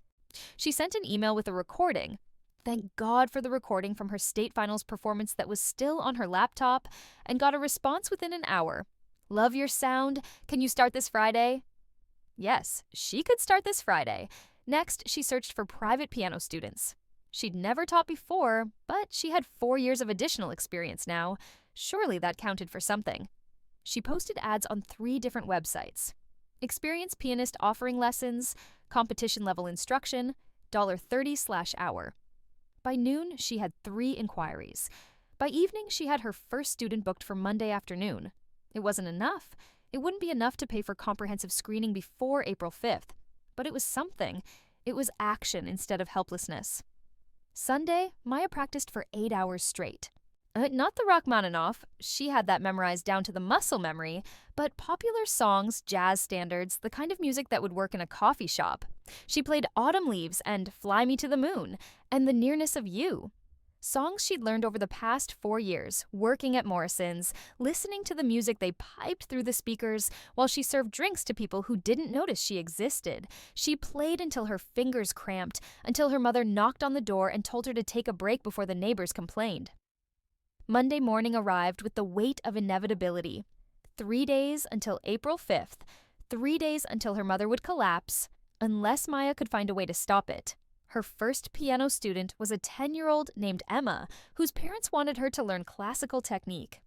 She sent an email with a recording. Thank God for the recording from her state finals performance that was still on her laptop, and got a response within an hour. "Love your sound. Can you start this Friday?" Yes, she could start this Friday. Next, she searched for private piano students. She'd never taught before, but she had 4 years of additional experience now. Surely that counted for something. She posted ads on 3 different websites. Experienced pianist offering lessons, competition-level instruction, $30/hour. By noon, she had 3 inquiries. By evening, she had her first student booked for Monday afternoon. It wasn't enough. It wouldn't be enough to pay for comprehensive screening before April 5th. But it was something. It was action instead of helplessness. Sunday, Maya practiced for 8 hours straight. Not the Rachmaninoff, she had that memorized down to the muscle memory, but popular songs, jazz standards, the kind of music that would work in a coffee shop. She played Autumn Leaves and Fly Me to the Moon, and The Nearness of You. Songs she'd learned over the past 4 years, working at Morrison's, listening to the music they piped through the speakers while she served drinks to people who didn't notice she existed. She played until her fingers cramped, until her mother knocked on the door and told her to take a break before the neighbors complained. Monday morning arrived with the weight of inevitability. 3 days until April 5th, 3 days until her mother would collapse, unless Maya could find a way to stop it. Her first piano student was a 10-year-old named Emma, whose parents wanted her to learn classical technique.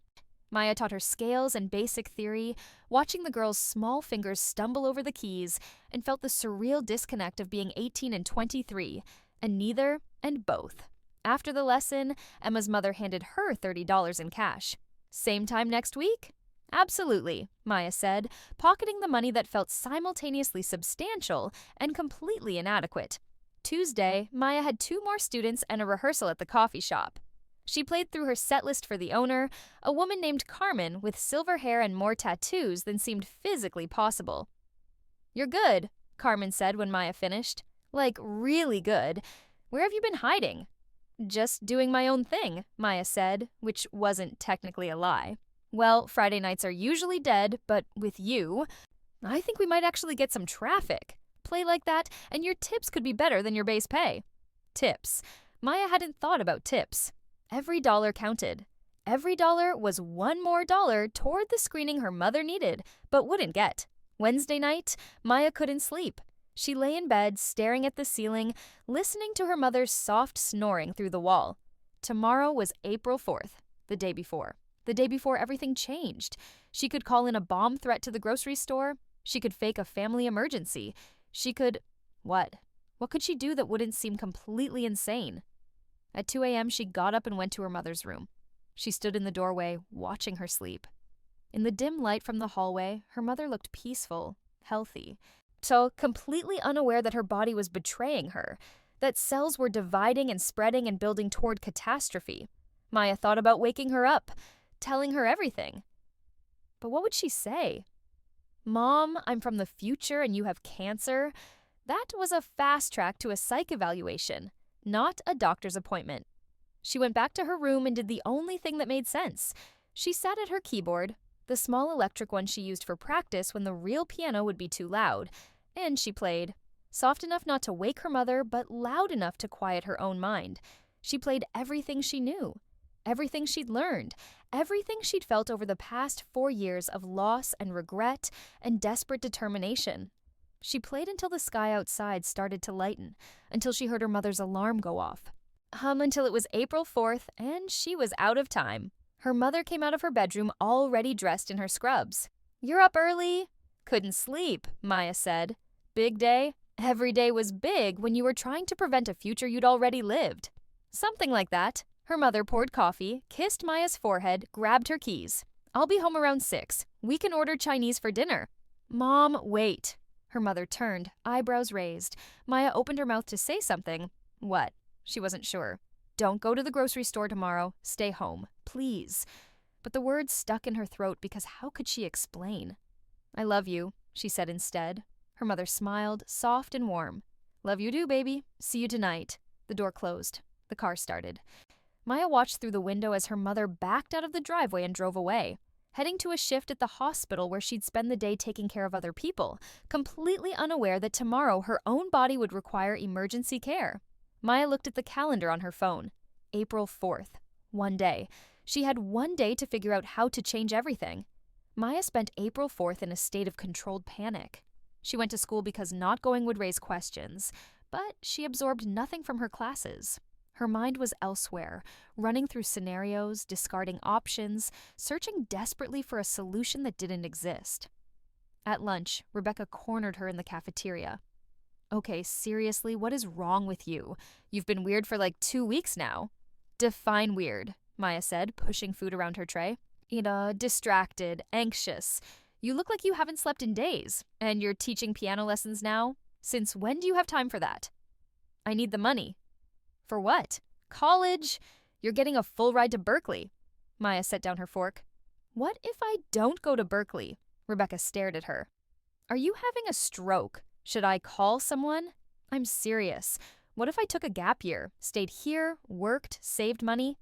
Maya taught her scales and basic theory, watching the girl's small fingers stumble over the keys, and felt the surreal disconnect of being 18 and 23, and neither and both. After the lesson, Emma's mother handed her $30 in cash. Same time next week? Absolutely, Maya said, pocketing the money that felt simultaneously substantial and completely inadequate. Tuesday, Maya had 2 more students and a rehearsal at the coffee shop. She played through her set list for the owner, a woman named Carmen with silver hair and more tattoos than seemed physically possible. "You're good," Carmen said when Maya finished. "Like, really good. Where have you been hiding?" "Just doing my own thing," Maya said, which wasn't technically a lie. "Well, Friday nights are usually dead, but with you, I think we might actually get some traffic. Play like that, and your tips could be better than your base pay." Tips. Maya hadn't thought about tips. Every dollar counted. Every dollar was one more dollar toward the screening her mother needed, but wouldn't get. Wednesday night, Maya couldn't sleep. She lay in bed, staring at the ceiling, listening to her mother's soft snoring through the wall. Tomorrow was April 4th, the day before. The day before everything changed. She could call in a bomb threat to the grocery store. She could fake a family emergency. She could… what? What could she do that wouldn't seem completely insane? At 2 a.m., she got up and went to her mother's room. She stood in the doorway, watching her sleep. In the dim light from the hallway, her mother looked peaceful, healthy. So completely unaware that her body was betraying her, that cells were dividing and spreading and building toward catastrophe. Maya thought about waking her up, telling her everything. But what would she say? "Mom, I'm from the future and you have cancer." That was a fast track to a psych evaluation, not a doctor's appointment. She went back to her room and did the only thing that made sense. She sat at her keyboard, the small electric one she used for practice when the real piano would be too loud, and she played. Soft enough not to wake her mother, but loud enough to quiet her own mind. She played everything she knew, everything she'd learned, everything she'd felt over the past 4 years of loss and regret and desperate determination. She played until the sky outside started to lighten, until she heard her mother's alarm go off. Until it was April 4th, and she was out of time. Her mother came out of her bedroom already dressed in her scrubs. "You're up early." "Couldn't sleep," Maya said. "Big day?" "Every day was big when you were trying to prevent a future you'd already lived." Something like that. Her mother poured coffee, kissed Maya's forehead, grabbed her keys. "I'll be home around 6. We can order Chinese for dinner." "Mom, wait." Her mother turned, eyebrows raised. Maya opened her mouth to say something. What? She wasn't sure. "Don't go to the grocery store tomorrow. Stay home. Please." But the words stuck in her throat because how could she explain? "I love you," she said instead. Her mother smiled, soft and warm. "Love you too, baby. See you tonight." The door closed. The car started. Maya watched through the window as her mother backed out of the driveway and drove away, heading to a shift at the hospital where she'd spend the day taking care of other people, completely unaware that tomorrow her own body would require emergency care. Maya looked at the calendar on her phone. April 4th. 1 day. She had 1 day to figure out how to change everything. Maya spent April 4th in a state of controlled panic. She went to school because not going would raise questions, but she absorbed nothing from her classes. Her mind was elsewhere, running through scenarios, discarding options, searching desperately for a solution that didn't exist. At lunch, Rebecca cornered her in the cafeteria. "Okay, seriously, what is wrong with you? You've been weird for like 2 weeks now." "Define weird," Maya said, pushing food around her tray. Distracted, anxious. You look like you haven't slept in days, and you're teaching piano lessons now? Since when do you have time for that?" "I need the money." For what? College? You're getting a full ride to Berkeley. Maya set down her fork. What if I don't go to Berkeley? Rebecca stared at her. Are you having a stroke? Should I call someone? I'm serious. What if I took a gap year, stayed here, worked, saved money?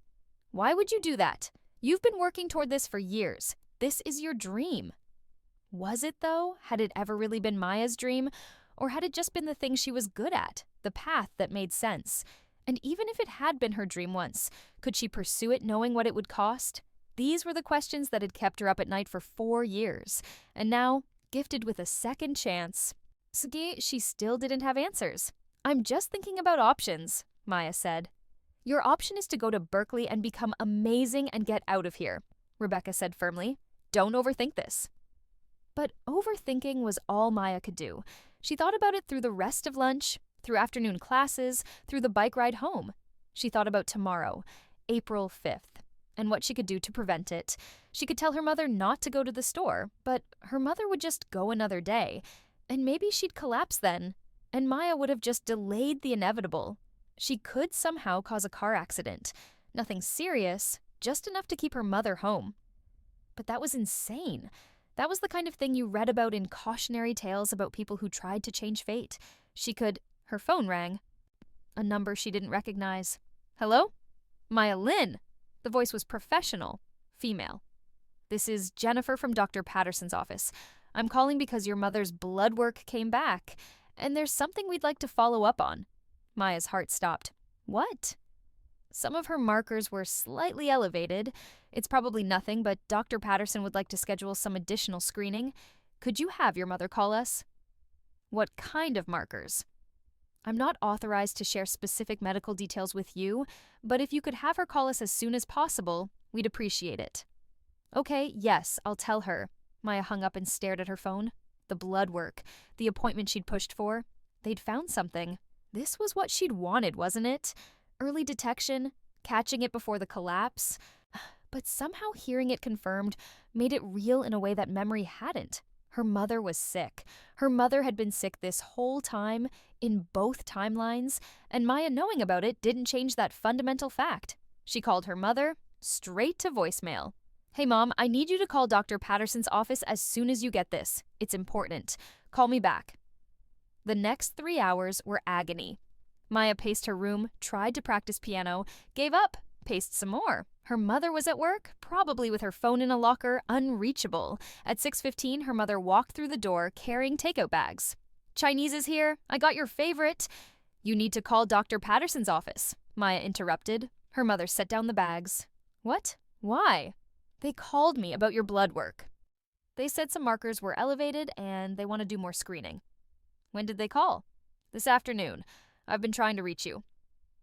Why would you do that? You've been working toward this for years. This is your dream. Was it, though? Had it ever really been Maya's dream? Or had it just been the thing she was good at, the path that made sense? And even if it had been her dream once, could she pursue it knowing what it would cost? These were the questions that had kept her up at night for 4 years. And now, gifted with a second chance, she still didn't have answers. I'm just thinking about options, Maya said. Your option is to go to Berkeley and become amazing and get out of here, Rebecca said firmly. Don't overthink this. But overthinking was all Maya could do. She thought about it through the rest of lunch, through afternoon classes, through the bike ride home. She thought about tomorrow, April 5th, and what she could do to prevent it. She could tell her mother not to go to the store, but her mother would just go another day, and maybe she'd collapse then, and Maya would have just delayed the inevitable. She could somehow cause a car accident. Nothing serious, just enough to keep her mother home. But that was insane. That was the kind of thing you read about in cautionary tales about people who tried to change fate. Her phone rang. A number she didn't recognize. Hello? Maya Lynn. The voice was professional, female. This is Jennifer from Dr. Patterson's office. I'm calling because your mother's blood work came back, and there's something we'd like to follow up on. Maya's heart stopped. What? Some of her markers were slightly elevated. It's probably nothing, but Dr. Patterson would like to schedule some additional screening. Could you have your mother call us? What kind of markers? I'm not authorized to share specific medical details with you, but if you could have her call us as soon as possible, we'd appreciate it. Okay, yes, I'll tell her. Maya hung up and stared at her phone. The blood work, the appointment she'd pushed for. They'd found something. This was what she'd wanted, wasn't it? Early detection, catching it before the collapse. But somehow hearing it confirmed made it real in a way that memory hadn't. Her mother was sick. Her mother had been sick this whole time, in both timelines, and Maya knowing about it didn't change that fundamental fact. She called her mother straight to voicemail. Hey Mom, I need you to call Dr. Patterson's office as soon as you get this. It's important. Call me back. The next 3 hours were agony. Maya paced her room, tried to practice piano, gave up, paced some more. Her mother was at work, probably with her phone in a locker, unreachable. At 6:15, her mother walked through the door carrying takeout bags. Chinese is here. I got your favorite. You need to call Dr. Patterson's office, Maya interrupted. Her mother set down the bags. What? Why? They called me about your blood work. They said some markers were elevated and they want to do more screening. When did they call? This afternoon. I've been trying to reach you.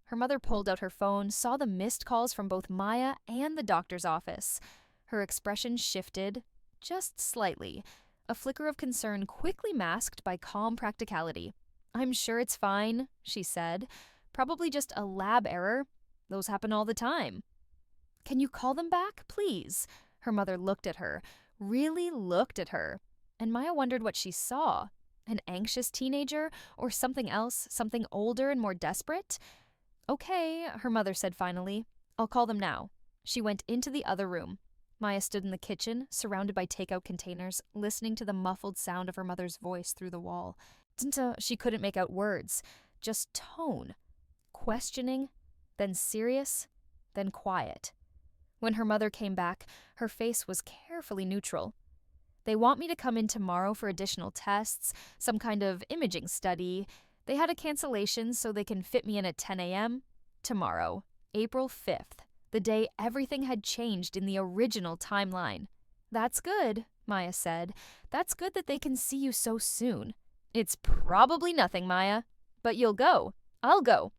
Her mother pulled out her phone, saw the missed calls from both Maya and the doctor's office. Her expression shifted, just slightly, a flicker of concern quickly masked by calm practicality. I'm sure it's fine, she said. Probably just a lab error. Those happen all the time. Can you call them back, please? Her mother looked at her, really looked at her, and Maya wondered what she saw. An anxious teenager, or something else, something older and more desperate? Okay, her mother said finally. I'll call them now. She went into the other room. Maya stood in the kitchen, surrounded by takeout containers, listening to the muffled sound of her mother's voice through the wall. She couldn't make out words, just tone. Questioning, then serious, then quiet. When her mother came back, her face was carefully neutral. They want me to come in tomorrow for additional tests, some kind of imaging study. They had a cancellation so they can fit me in at 10 a.m. Tomorrow, April 5th, the day everything had changed in the original timeline. That's good, Maya said. That's good that they can see you so soon. It's probably nothing, Maya. But you'll go. I'll go.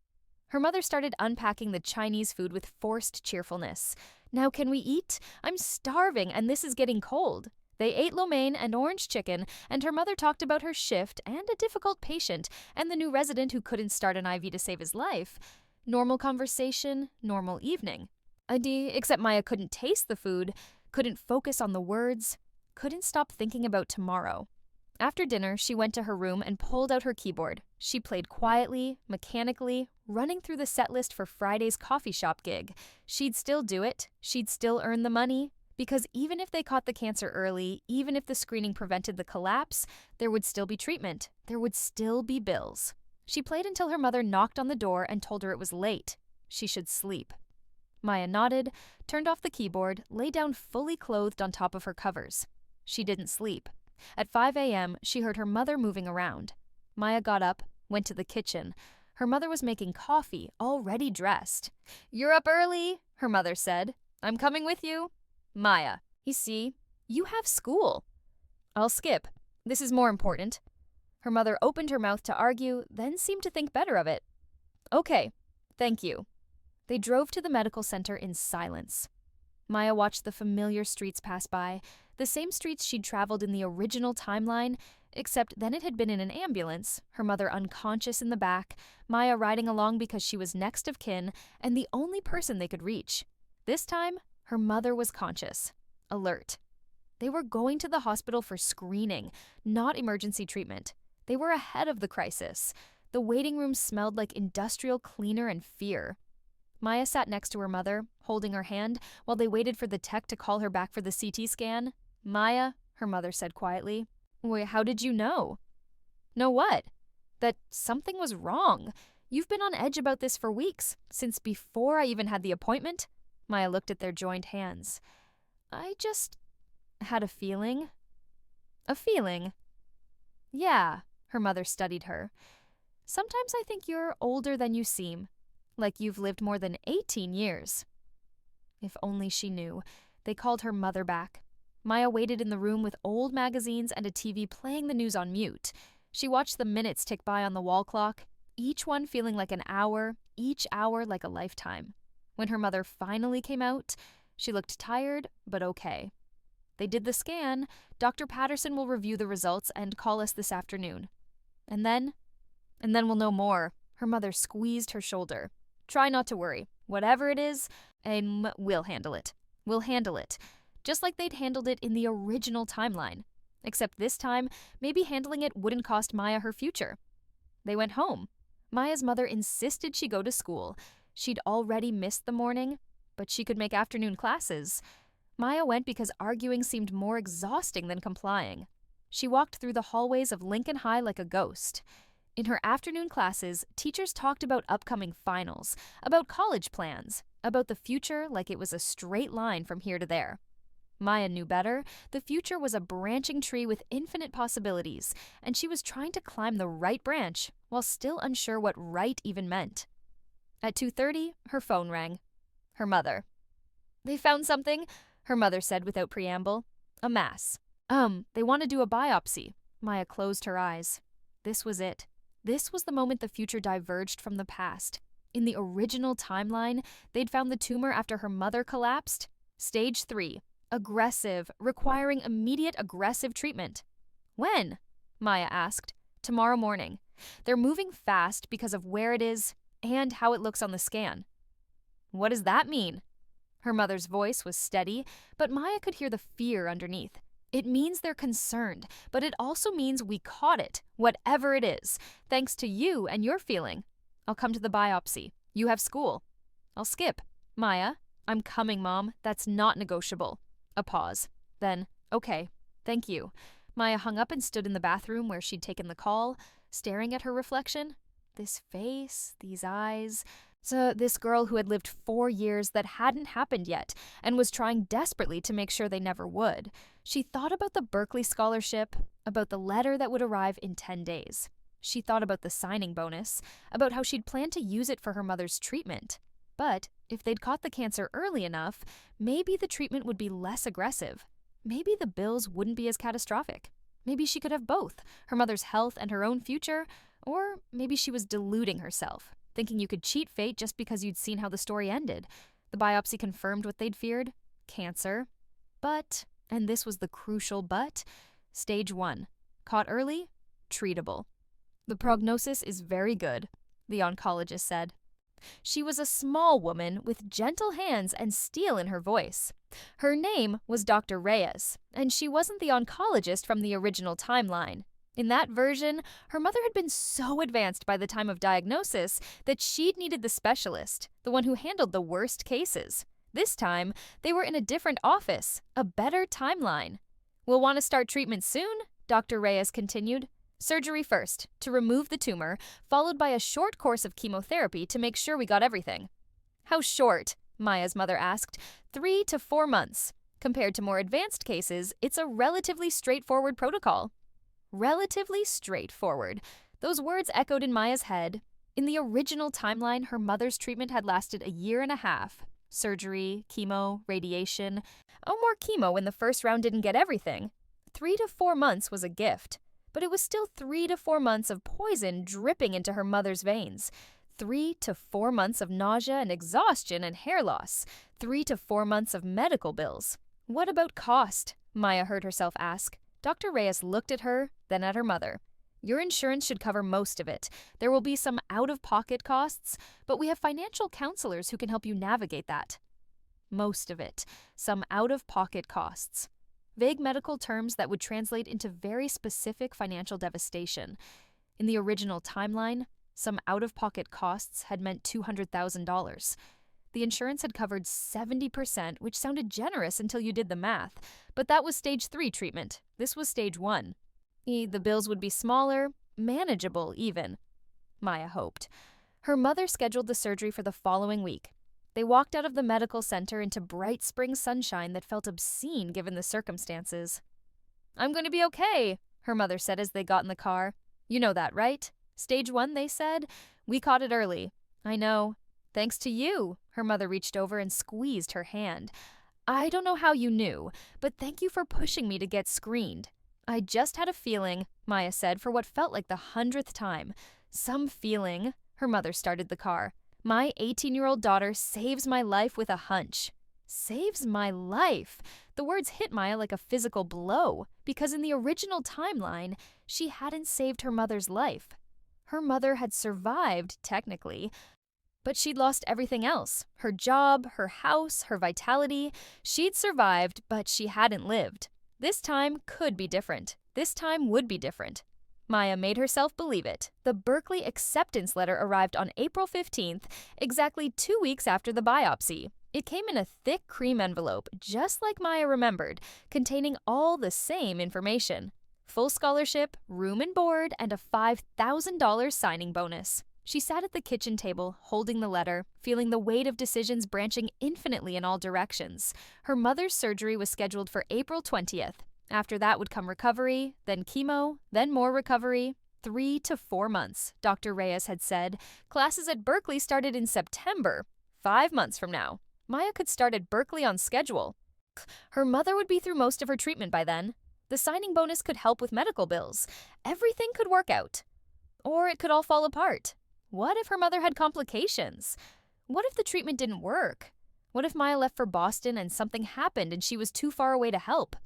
Her mother started unpacking the Chinese food with forced cheerfulness. Now can we eat? I'm starving and this is getting cold. They ate lo mein and orange chicken, and her mother talked about her shift and a difficult patient and the new resident who couldn't start an IV to save his life. Normal conversation, normal evening. Except Maya couldn't taste the food, couldn't focus on the words, couldn't stop thinking about tomorrow. After dinner, she went to her room and pulled out her keyboard. She played quietly, mechanically, running through the set list for Friday's coffee shop gig. She'd still do it. She'd still earn the money. Because even if they caught the cancer early, even if the screening prevented the collapse, there would still be treatment. There would still be bills. She played until her mother knocked on the door and told her it was late. She should sleep. Maya nodded, turned off the keyboard, lay down fully clothed on top of her covers. She didn't sleep. At 5 a.m., she heard her mother moving around. Maya got up, went to the kitchen. Her mother was making coffee, already dressed. "You're up early," her mother said. "I'm coming with you." "Maya, you see, you have school." "I'll skip. This is more important." Her mother opened her mouth to argue, then seemed to think better of it. "Okay, thank you." They drove to the medical center in silence. Maya watched the familiar streets pass by, the same streets she'd traveled in the original timeline, except then it had been in an ambulance, her mother unconscious in the back, Maya riding along because she was next of kin and the only person they could reach. This time, her mother was conscious, alert. They were going to the hospital for screening, not emergency treatment. They were ahead of the crisis. The waiting room smelled like industrial cleaner and fear. Maya sat next to her mother, holding her hand, while they waited for the tech to call her back for the CT scan. "Maya," her mother said quietly, "Wait, how did you know?" "Know what?" "That something was wrong. You've been on edge about this for weeks, since before I even had the appointment." Maya looked at their joined hands. "I just had a feeling." "A feeling?" "Yeah," her mother studied her. "Sometimes I think you're older than you seem. Like you've lived more than 18 years. If only she knew. They called her mother back. Maya waited in the room with old magazines and a TV playing the news on mute. She watched the minutes tick by on the wall clock, each one feeling like an hour, each hour like a lifetime. When her mother finally came out, she looked tired, but okay. They did the scan. Dr. Patterson will review the results and call us this afternoon. And then we'll know more." Her mother squeezed her shoulder. "Try not to worry. Whatever it is, we'll handle it. We'll handle it. Just like they'd handled it in the original timeline. Except this time, maybe handling it wouldn't cost Maya her future." They went home. Maya's mother insisted she go to school. She'd already missed the morning, but she could make afternoon classes. Maya went because arguing seemed more exhausting than complying. She walked through the hallways of Lincoln High like a ghost. In her afternoon classes, teachers talked about upcoming finals, about college plans, about the future like it was a straight line from here to there. Maya knew better. The future was a branching tree with infinite possibilities, and she was trying to climb the right branch while still unsure what right even meant. At 2:30, her phone rang. Her mother. "They found something," her mother said without preamble. "A mass. They want to do a biopsy." Maya closed her eyes. This was it. This was the moment the future diverged from the past. In the original timeline, they'd found the tumor after her mother collapsed. Stage 3. Aggressive, requiring immediate aggressive treatment. "When?" Maya asked. "Tomorrow morning. They're moving fast because of where it is and how it looks on the scan." "What does that mean?" Her mother's voice was steady, but Maya could hear the fear underneath. "It means they're concerned, but it also means we caught it, whatever it is, thanks to you and your feeling. I'll come to the biopsy. You have school." "I'll skip." "Maya, I'm coming, Mom. That's not negotiable." A pause. Then, "Okay, thank you." Maya hung up and stood in the bathroom where she'd taken the call, staring at her reflection. This face, these eyes. So this girl who had lived 4 years that hadn't happened yet and was trying desperately to make sure they never would. She thought about the Berkeley scholarship, about the letter that would arrive in 10 days. She thought about the signing bonus, about how she'd planned to use it for her mother's treatment. But if they'd caught the cancer early enough, maybe the treatment would be less aggressive. Maybe the bills wouldn't be as catastrophic. Maybe she could have both, her mother's health and her own future, or maybe she was deluding herself, thinking you could cheat fate just because you'd seen how the story ended. The biopsy confirmed what they'd feared, cancer. But, and this was the crucial but, stage 1. Caught early, treatable. "The prognosis is very good," the oncologist said. She was a small woman with gentle hands and steel in her voice. Her name was Dr. Reyes, and she wasn't the oncologist from the original timeline. In that version, her mother had been so advanced by the time of diagnosis that she'd needed the specialist, the one who handled the worst cases. This time, they were in a different office, a better timeline. "We'll want to start treatment soon," Dr. Reyes continued. "Surgery first, to remove the tumor, followed by a short course of chemotherapy to make sure we got everything." "How short?" Maya's mother asked. 3 to 4 months. Compared to more advanced cases, it's a relatively straightforward protocol. Relatively straightforward. Those words echoed in Maya's head. In the original timeline, her mother's treatment had lasted a year and a half. Surgery, chemo, radiation. Oh, more chemo when the first round didn't get everything. 3 to 4 months was a gift. But it was still 3 to 4 months of poison dripping into her mother's veins. 3 to 4 months of nausea and exhaustion and hair loss. 3 to 4 months of medical bills. "What about cost?" Maya heard herself ask. Dr. Reyes looked at her, then at her mother. "Your insurance should cover most of it. There will be some out-of-pocket costs, but we have financial counselors who can help you navigate that." Most of it. Some out-of-pocket costs. Vague medical terms that would translate into very specific financial devastation. In the original timeline, some out-of-pocket costs had meant $200,000. The insurance had covered 70%, which sounded generous until you did the math. But that was stage 3 treatment. This was stage 1. The bills would be smaller, manageable even. Maya hoped. Her mother scheduled the surgery for the following week. They walked out of the medical center into bright spring sunshine that felt obscene given the circumstances. "I'm going to be okay," her mother said as they got in the car. "You know that, right? Stage 1, they said. We caught it early." "I know. Thanks to you." Her mother reached over and squeezed her hand. "I don't know how you knew, but thank you for pushing me to get screened." "I just had a feeling," Maya said for what felt like the 100th time. "Some feeling." Her mother started the car. "My 18-year-old daughter saves my life with a hunch." Saves my life. The words hit Maya like a physical blow, because in the original timeline, she hadn't saved her mother's life. Her mother had survived, technically, but she'd lost everything else. Her job, her house, her vitality. She'd survived, but she hadn't lived. This time could be different. This time would be different. Maya made herself believe it. The Berkeley acceptance letter arrived on April 15th, exactly 2 weeks after the biopsy. It came in a thick cream envelope, just like Maya remembered, containing all the same information. Full scholarship, room and board, and a $5,000 signing bonus. She sat at the kitchen table, holding the letter, feeling the weight of decisions branching infinitely in all directions. Her mother's surgery was scheduled for April 20th. After that would come recovery, then chemo, then more recovery. 3 to 4 months, Dr. Reyes had said. Classes at Berkeley started in September. 5 months from now. Maya could start at Berkeley on schedule. Her mother would be through most of her treatment by then. The signing bonus could help with medical bills. Everything could work out. Or it could all fall apart. What if her mother had complications? What if the treatment didn't work? What if Maya left for Boston and something happened and she was too far away to help?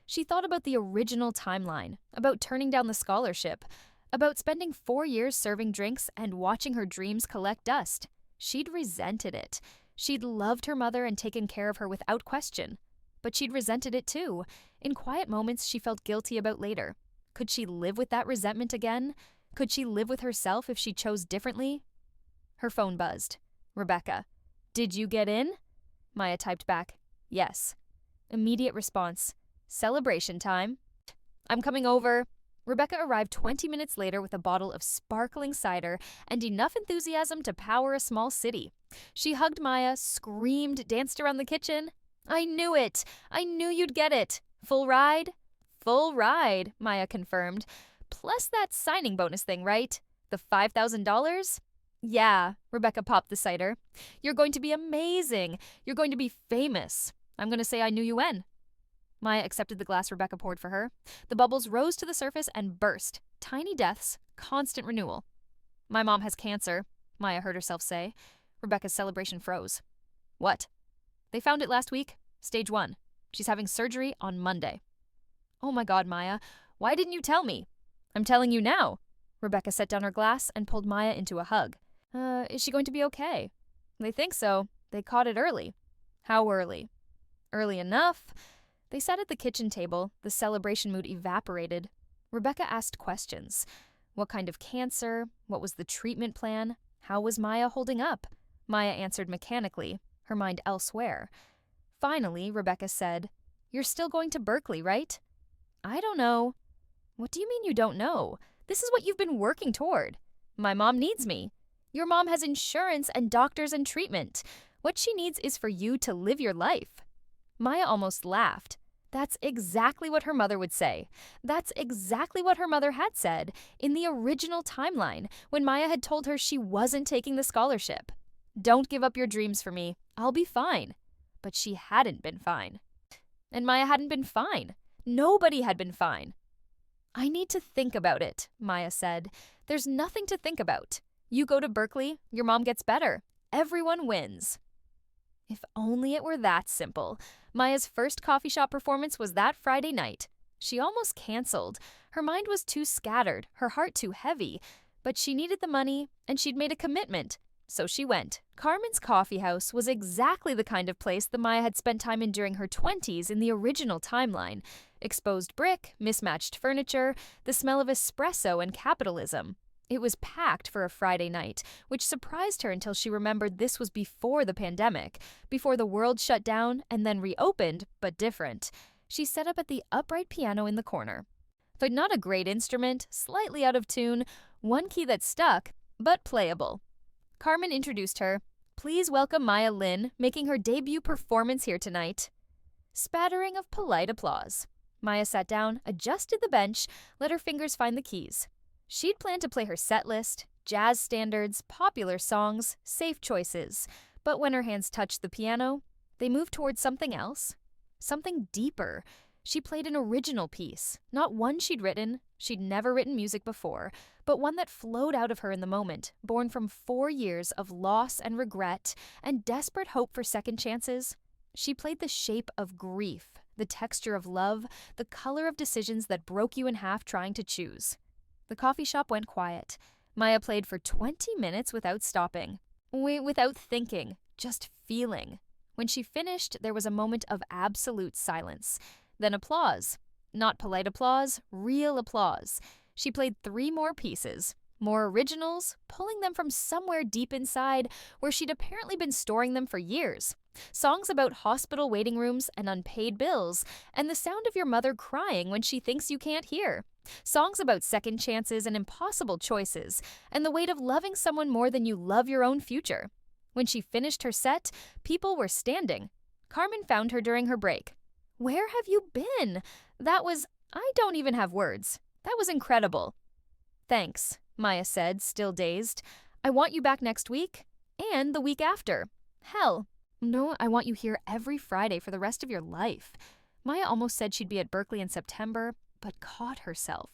She thought about the original timeline, about turning down the scholarship, about spending 4 years serving drinks and watching her dreams collect dust. She'd resented it. She'd loved her mother and taken care of her without question. But she'd resented it too. In quiet moments she felt guilty about later. Could she live with that resentment again? Could she live with herself if she chose differently? Her phone buzzed. Rebecca. "Did you get in?" Maya typed back. "Yes." Immediate response. "Celebration time." "I'm coming over." Rebecca arrived 20 minutes later with a bottle of sparkling cider and enough enthusiasm to power a small city. She hugged Maya, screamed, danced around the kitchen. "I knew it! I knew you'd get it! Full ride?" "Full ride," Maya confirmed. "Plus that signing bonus thing, right? The $5,000? "Yeah," Rebecca popped the cider. "You're going to be amazing. You're going to be famous. I'm going to say I knew you when." Maya accepted the glass Rebecca poured for her. The bubbles rose to the surface and burst. Tiny deaths, constant renewal. "My mom has cancer," Maya heard herself say. Rebecca's celebration froze. "What?" "They found it last week. Stage 1. She's having surgery on Monday." "Oh my God, Maya. Why didn't you tell me?" "I'm telling you now." Rebecca set down her glass and pulled Maya into a hug. Is she going to be okay?" "They think so. They caught it early." "How early?" "Early enough." They sat at the kitchen table. The celebration mood evaporated. Rebecca asked questions. What kind of cancer? What was the treatment plan? How was Maya holding up? Maya answered mechanically, her mind elsewhere. Finally, Rebecca said, "You're still going to Berkeley, right?" "I don't know." "What do you mean you don't know? This is what you've been working toward." "My mom needs me." "Your mom has insurance and doctors and treatment. What she needs is for you to live your life." Maya almost laughed. That's exactly what her mother would say. That's exactly what her mother had said in the original timeline when Maya had told her she wasn't taking the scholarship. "Don't give up your dreams for me. I'll be fine." But she hadn't been fine. And Maya hadn't been fine. Nobody had been fine. "I need to think about it," Maya said. "There's nothing to think about. You go to Berkeley, your mom gets better. Everyone wins." If only it were that simple. Maya's first coffee shop performance was that Friday night. She almost canceled. Her mind was too scattered, her heart too heavy. But she needed the money, and she'd made a commitment. So she went. Carmen's Coffee House was exactly the kind of place that Maya had spent time in during her 20s in the original timeline. Exposed brick, mismatched furniture, the smell of espresso and capitalism. It was packed for a Friday night, which surprised her until she remembered this was before the pandemic, before the world shut down and then reopened, but different. She set up at the upright piano in the corner. But not a great instrument, slightly out of tune, one key that stuck, but playable. Carmen introduced her. "Please welcome Maya Lin, making her debut performance here tonight." Spattering of polite applause. Maya sat down, adjusted the bench, let her fingers find the keys. She'd planned to play her set list, jazz standards, popular songs, safe choices. But when her hands touched the piano, they moved towards something else. Something deeper. She played an original piece, not one she'd written. She'd never written music before, but one that flowed out of her in the moment, born from 4 years of loss and regret and desperate hope for second chances. She played the shape of grief, the texture of love, the color of decisions that broke you in half trying to choose. The coffee shop went quiet. Maya played for 20 minutes without stopping. Without thinking, just feeling. When she finished, there was a moment of absolute silence. Then applause. Not polite applause, real applause. She played 3 more pieces, more originals, pulling them from somewhere deep inside where she'd apparently been storing them for years. Songs about hospital waiting rooms and unpaid bills, and the sound of your mother crying when she thinks you can't hear. Songs about second chances and impossible choices, and the weight of loving someone more than you love your own future. When she finished her set, people were standing. Carmen found her during her break. "Where have you been? I don't even have words. That was incredible." "Thanks," Maya said, still dazed. "I want you back next week, and the week after. Hell, no, I want you here every Friday for the rest of your life." Maya almost said she'd be at Berkeley in September, but caught herself.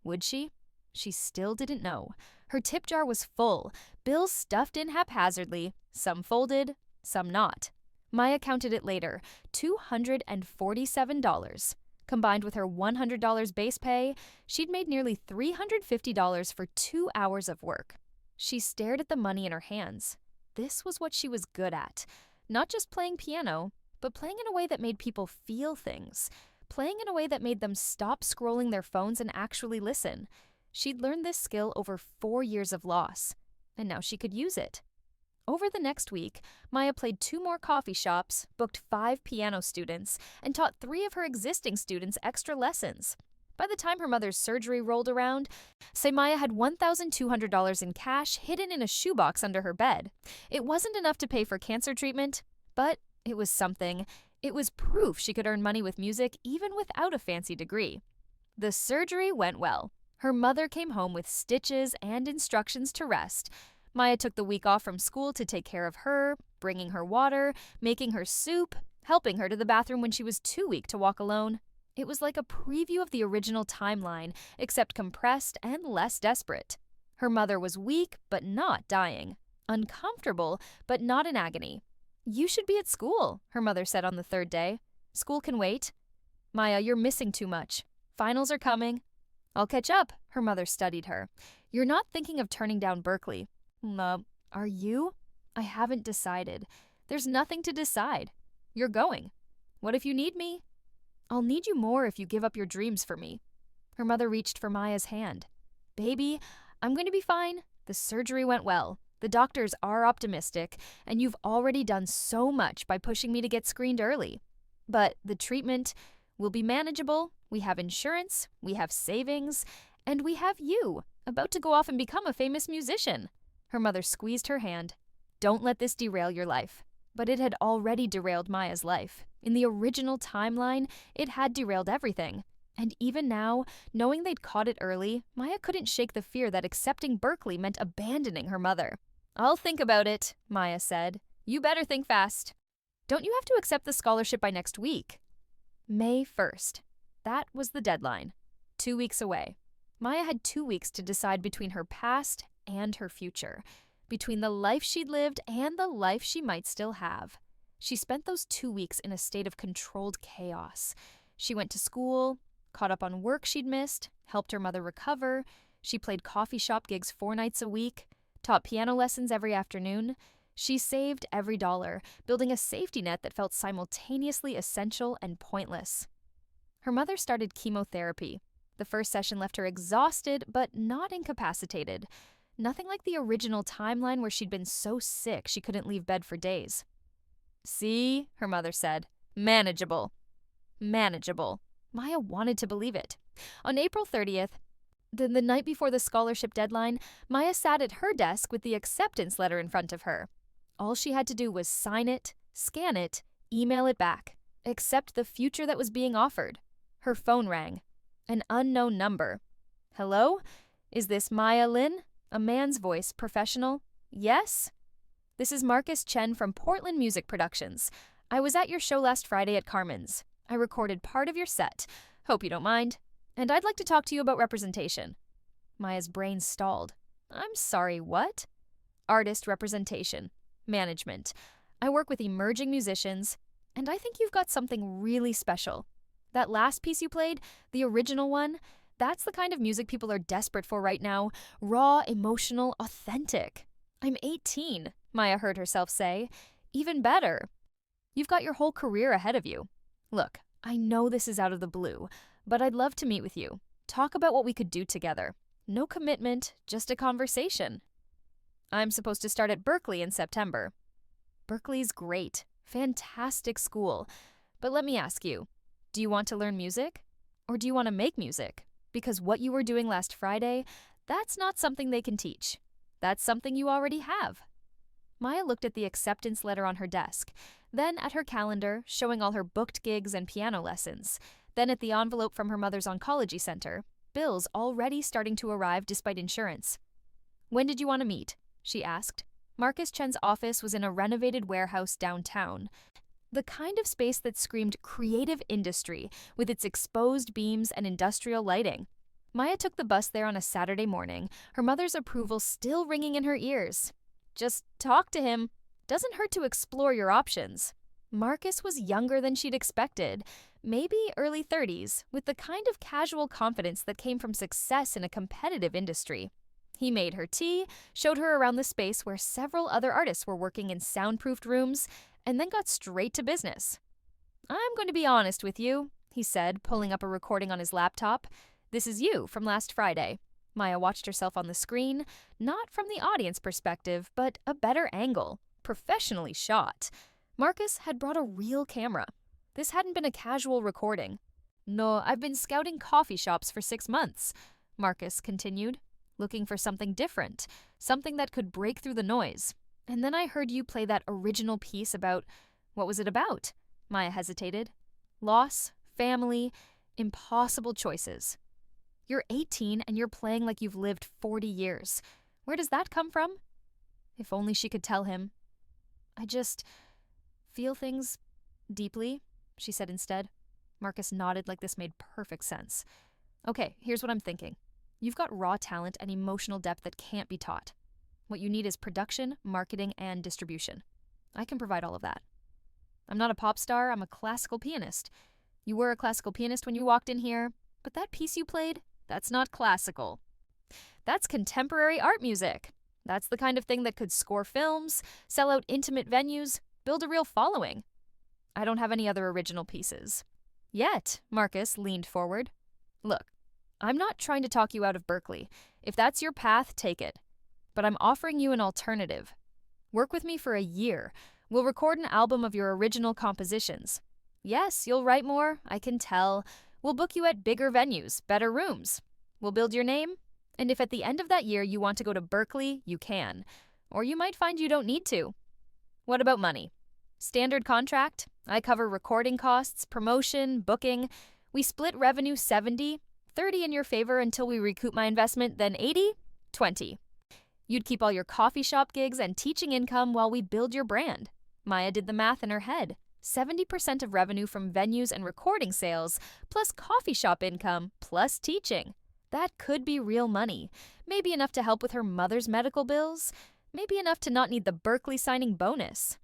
Would she? She still didn't know. Her tip jar was full, bills stuffed in haphazardly, some folded, some not. Maya counted it later, $247. Combined with her $100 base pay, she'd made nearly $350 for 2 hours of work. She stared at the money in her hands. This was what she was good at. Not just playing piano, but playing in a way that made people feel things. Playing in a way that made them stop scrolling their phones and actually listen. She'd learned this skill over 4 years of loss, and now she could use it. Over the next week, Maya played 2 more coffee shops, booked 5 piano students, and taught 3 of her existing students extra lessons. By the time her mother's surgery rolled around, say Maya had $1,200 in cash hidden in a shoebox under her bed. It wasn't enough to pay for cancer treatment, but it was something. It was proof she could earn money with music even without a fancy degree. The surgery went well. Her mother came home with stitches and instructions to rest. Maya took the week off from school to take care of her, bringing her water, making her soup, helping her to the bathroom when she was too weak to walk alone. It was like a preview of the original timeline, except compressed and less desperate. Her mother was weak, but not dying. Uncomfortable, but not in agony. "You should be at school," her mother said on the 3rd day. "School can wait." "Maya, you're missing too much. Finals are coming." "I'll catch up," her mother studied her. "You're not thinking of turning down Berkeley." Are you?" "I haven't decided. There's nothing to decide. You're going. What if you need me?" "I'll need you more if you give up your dreams for me." Her mother reached for Maya's hand. "Baby, I'm going to be fine. The surgery went well. The doctors are optimistic, and you've already done so much by pushing me to get screened early. But the treatment will be manageable. We have insurance, we have savings, and we have you, about to go off and become a famous musician." Her mother squeezed her hand. "Don't let this derail your life." But it had already derailed Maya's life. In the original timeline, it had derailed everything. And even now, knowing they'd caught it early, Maya couldn't shake the fear that accepting Berkeley meant abandoning her mother. "I'll think about it," Maya said. "You better think fast. Don't you have to accept the scholarship by next week?" May 1st. That was the deadline. 2 weeks away. Maya had 2 weeks to decide between her past and her future, between the life she'd lived and the life she might still have. She spent those 2 weeks in a state of controlled chaos. She went to school, caught up on work she'd missed, helped her mother recover. She played coffee shop gigs 4 nights a week, taught piano lessons every afternoon. She saved every dollar, building a safety net that felt simultaneously essential and pointless. Her mother started chemotherapy. The first session left her exhausted, but not incapacitated. Nothing like the original timeline where she'd been so sick she couldn't leave bed for days. "See," her mother said. "Manageable." Manageable. Maya wanted to believe it. On April 30th, the night before the scholarship deadline, Maya sat at her desk with the acceptance letter in front of her. All she had to do was sign it, scan it, email it back. Accept the future that was being offered. Her phone rang. An unknown number. "Hello? Is this Maya Lin?" A man's voice, professional. "Yes?" "This is Marcus Chen from Portland Music Productions. I was at your show last Friday at Carmen's. I recorded part of your set. Hope you don't mind. And I'd like to talk to you about representation." Maya's brain stalled. "I'm sorry, what?" "Artist representation. Management. I work with emerging musicians, and I think you've got something really special. That last piece you played, the original one, that's the kind of music people are desperate for right now. Raw, emotional, authentic." "I'm 18, Maya heard herself say. "Even better. You've got your whole career ahead of you. Look, I know this is out of the blue, but I'd love to meet with you. Talk about what we could do together. No commitment, just a conversation." "I'm supposed to start at Berkeley in September." "Berkeley's great. Fantastic school. But let me ask you, do you want to learn music? Or do you want to make music? Because what you were doing last Friday, that's not something they can teach. That's something you already have." Maya looked at the acceptance letter on her desk, then at her calendar, showing all her booked gigs and piano lessons, then at the envelope from her mother's oncology center, bills already starting to arrive despite insurance. "When did you want to meet?" she asked. Marcus Chen's office was in a renovated warehouse downtown. The kind of space that screamed creative industry with its exposed beams and industrial lighting. Maya took the bus there on a Saturday morning, her mother's approval still ringing in her ears. "Just talk to him. Doesn't hurt to explore your options." Marcus was younger than she'd expected, maybe early 30s, with the kind of casual confidence that came from success in a competitive industry. He made her tea, showed her around the space where several other artists were working in soundproofed rooms, and then got straight to business. "I'm going to be honest with you," he said, pulling up a recording on his laptop. "This is you from last Friday." Maya watched herself on the screen, not from the audience perspective, but a better angle, professionally shot. Marcus had brought a real camera. This hadn't been a casual recording. "No, I've been scouting coffee shops for 6 months," Marcus continued, "looking for something different, something that could break through the noise. And then I heard you play that original piece about— What was it about?" Maya hesitated. "Loss, family, impossible choices." "You're 18 and you're playing like you've lived 40 years. Where does that come from?" If only she could tell him. "I just feel things deeply," she said instead. Marcus nodded like this made perfect sense. "Okay, here's what I'm thinking. You've got raw talent and emotional depth that can't be taught. What you need is production, marketing, and distribution. I can provide all of that. I'm not a pop star, I'm a classical pianist. You were a classical pianist when you walked in here, but that piece you played, that's not classical. That's contemporary art music. That's the kind of thing that could score films, sell out intimate venues, build a real following. I don't have any other original pieces." Yet, Marcus leaned forward. "Look, I'm not trying to talk you out of Berkeley. If that's your path, take it. But I'm offering you an alternative. Work with me for a year. We'll record an album of your original compositions. Yes, you'll write more, I can tell. We'll book you at bigger venues, better rooms. We'll build your name. And if at the end of that year you want to go to Berkeley, you can. Or you might find you don't need to. What about money? Standard contract. I cover recording costs, promotion, booking. We split revenue 70, 30 in your favor until we recoup my investment, then 80, 20. You'd keep all your coffee shop gigs and teaching income while we build your brand. Maya did the math in her head. 70% of revenue from venues and recording sales, plus coffee shop income, plus teaching. That could be real money. Maybe enough to help with her mother's medical bills. Maybe enough to not need the Berkeley signing bonus.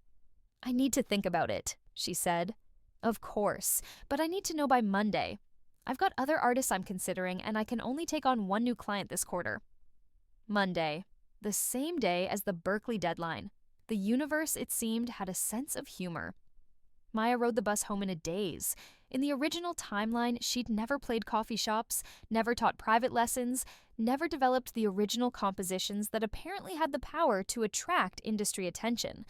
I need to think about it, she said. Of course, but I need to know by Monday. I've got other artists I'm considering, and I can only take on one new client this quarter. Monday, the same day as the Berkeley deadline. The universe, it seemed, had a sense of humor. Maya rode the bus home in a daze. In the original timeline, she'd never played coffee shops, never taught private lessons, never developed the original compositions that apparently had the power to attract industry attention.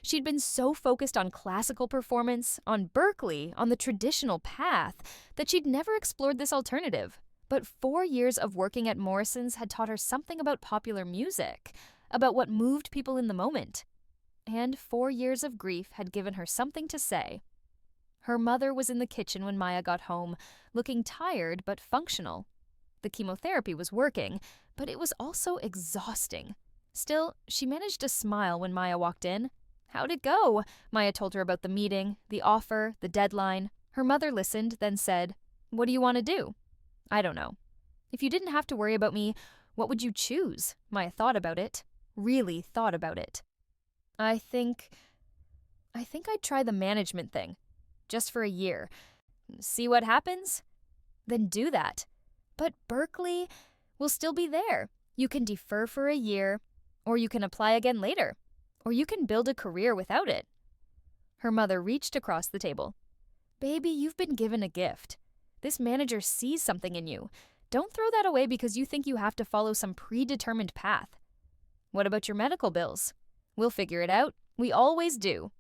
She'd been so focused on classical performance, on Berkeley, on the traditional path, that she'd never explored this alternative. But 4 years of working at Morrison's had taught her something about popular music, about what moved people in the moment. And 4 years of grief had given her something to say. Her mother was in the kitchen when Maya got home, looking tired but functional. The chemotherapy was working, but it was also exhausting. Still, she managed to smile when Maya walked in. How'd it go? Maya told her about the meeting, the offer, the deadline. Her mother listened, then said, "What do you want to do?" "I don't know." "If you didn't have to worry about me, what would you choose?" Maya thought about it. Really thought about it. I think I'd try the management thing. Just for a year. See what happens? Then do that. But Berkeley will still be there. You can defer for a year, or you can apply again later, or you can build a career without it. Her mother reached across the table. "Baby, you've been given a gift. This manager sees something in you. Don't throw that away because you think you have to follow some predetermined path. What about your medical bills? We'll figure it out. We always do."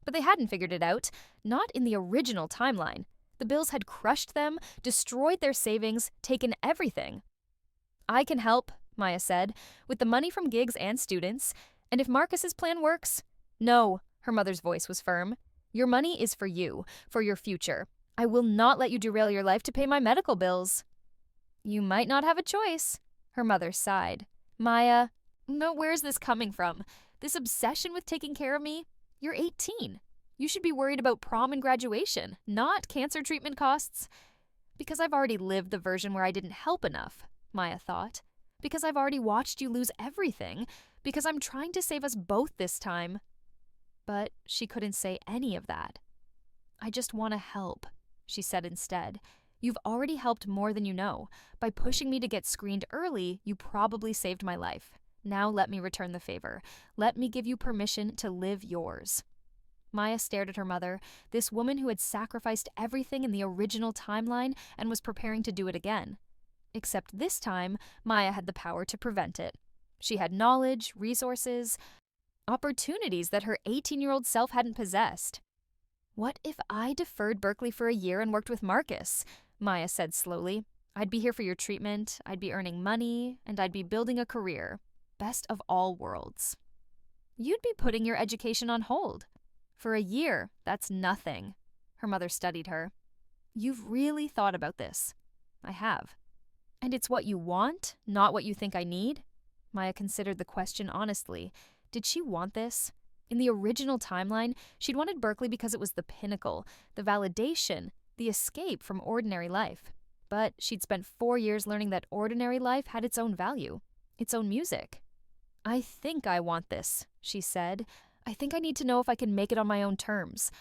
But they hadn't figured it out, not in the original timeline. The bills had crushed them, destroyed their savings, taken everything. "I can help," Maya said, "with the money from gigs and students. And if Marcus's plan works—" "No," her mother's voice was firm. "Your money is for you, for your future. I will not let you derail your life to pay my medical bills." "You might not have a choice," her mother sighed. "Maya, no, where's this coming from? This obsession with taking care of me? You're 18. You should be worried about prom and graduation, not cancer treatment costs." "Because I've already lived the version where I didn't help enough," Maya thought. "Because I've already watched you lose everything. Because I'm trying to save us both this time." But she couldn't say any of that. "I just want to help," she said instead. "You've already helped more than you know. By pushing me to get screened early, you probably saved my life. Now let me return the favor. Let me give you permission to live yours." Maya stared at her mother, this woman who had sacrificed everything in the original timeline and was preparing to do it again. Except this time, Maya had the power to prevent it. She had knowledge, resources, opportunities that her 18-year-old self hadn't possessed. "What if I deferred Berkeley for a year and worked with Marcus?" Maya said slowly. "I'd be here for your treatment, I'd be earning money, and I'd be building a career. Best of all worlds." "You'd be putting your education on hold. For a year, that's nothing." Her mother studied her. "You've really thought about this." "I have." "And it's what you want, not what you think I need?" Maya considered the question honestly. Did she want this? In the original timeline, she'd wanted Berkeley because it was the pinnacle, the validation, the escape from ordinary life. But she'd spent 4 years learning that ordinary life had its own value, its own music. "I think I want this," she said. "I think I need to know if I can make it on my own terms,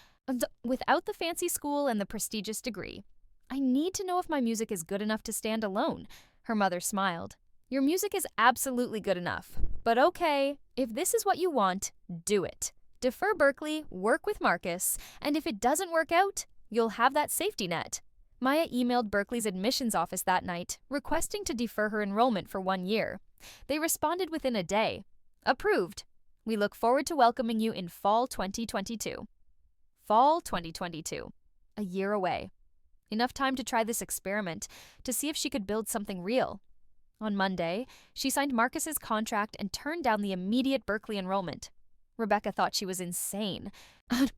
without the fancy school and the prestigious degree. I need to know if my music is good enough to stand alone." Her mother smiled. "Your music is absolutely good enough. But okay, if this is what you want, do it. Defer Berkeley, work with Marcus, and if it doesn't work out, you'll have that safety net. Maya emailed Berkeley's admissions office that night, requesting to defer her enrollment for 1 year. They responded within a day. Approved. We look forward to welcoming you in fall 2022. Fall 2022. A year away. Enough time to try this experiment, to see if she could build something real. On Monday, she signed Marcus's contract and turned down the immediate Berkeley enrollment. Rebecca thought she was insane.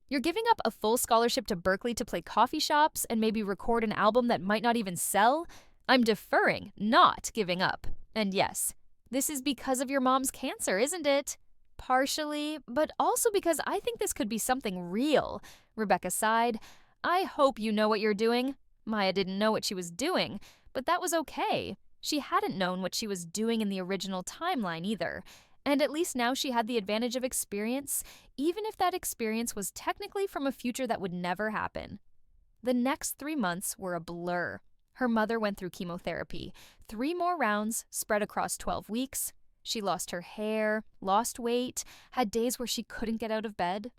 You're giving up a full scholarship to Berkeley to play coffee shops and maybe record an album that might not even sell? I'm deferring, not giving up. And yes, this is because of your mom's cancer, isn't it? Partially, but also because I think this could be something real. Rebecca sighed. I hope you know what you're doing. Maya didn't know what she was doing, but that was okay. She hadn't known what she was doing in the original timeline either. And at least now she had the advantage of experience, even if that experience was technically from a future that would never happen. The next 3 months were a blur. Her mother went through chemotherapy, 3 more rounds spread across 12 weeks. She lost her hair, lost weight, had days where she couldn't get out of bed.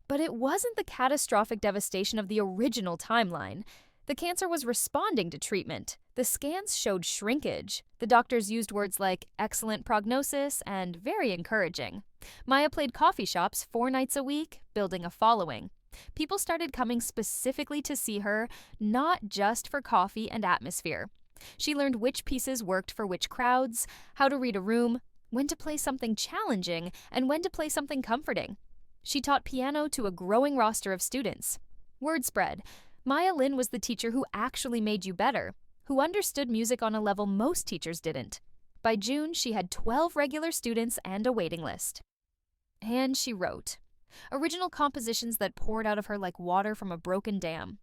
But it wasn't the catastrophic devastation of the original timeline. The cancer was responding to treatment. The scans showed shrinkage. The doctors used words like excellent prognosis and very encouraging. Maya played coffee shops 4 nights a week, building a following. People started coming specifically to see her, not just for coffee and atmosphere. She learned which pieces worked for which crowds, how to read a room, when to play something challenging, and when to play something comforting. She taught piano to a growing roster of students. Word spread. Maya Lin was the teacher who actually made you better, who understood music on a level most teachers didn't. By June, she had 12 regular students and a waiting list. And she wrote. Original compositions that poured out of her like water from a broken dam.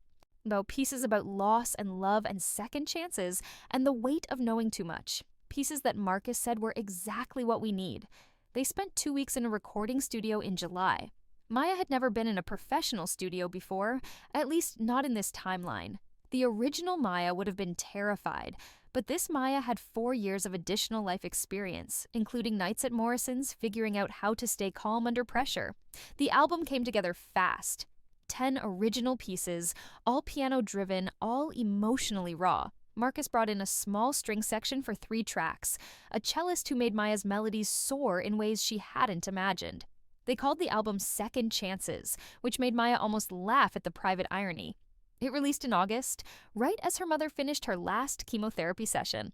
About pieces about loss and love and second chances and the weight of knowing too much. Pieces that Marcus said were exactly what we need. They spent 2 weeks in a recording studio in July. Maya had never been in a professional studio before, at least not in this timeline. The original Maya would have been terrified, but this Maya had 4 years of additional life experience, including nights at Morrison's figuring out how to stay calm under pressure. The album came together fast. 10 original pieces, all piano-driven, all emotionally raw. Marcus brought in a small string section for 3 tracks, a cellist who made Maya's melodies soar in ways she hadn't imagined. They called the album Second Chances, which made Maya almost laugh at the private irony. It released in August, right as her mother finished her last chemotherapy session.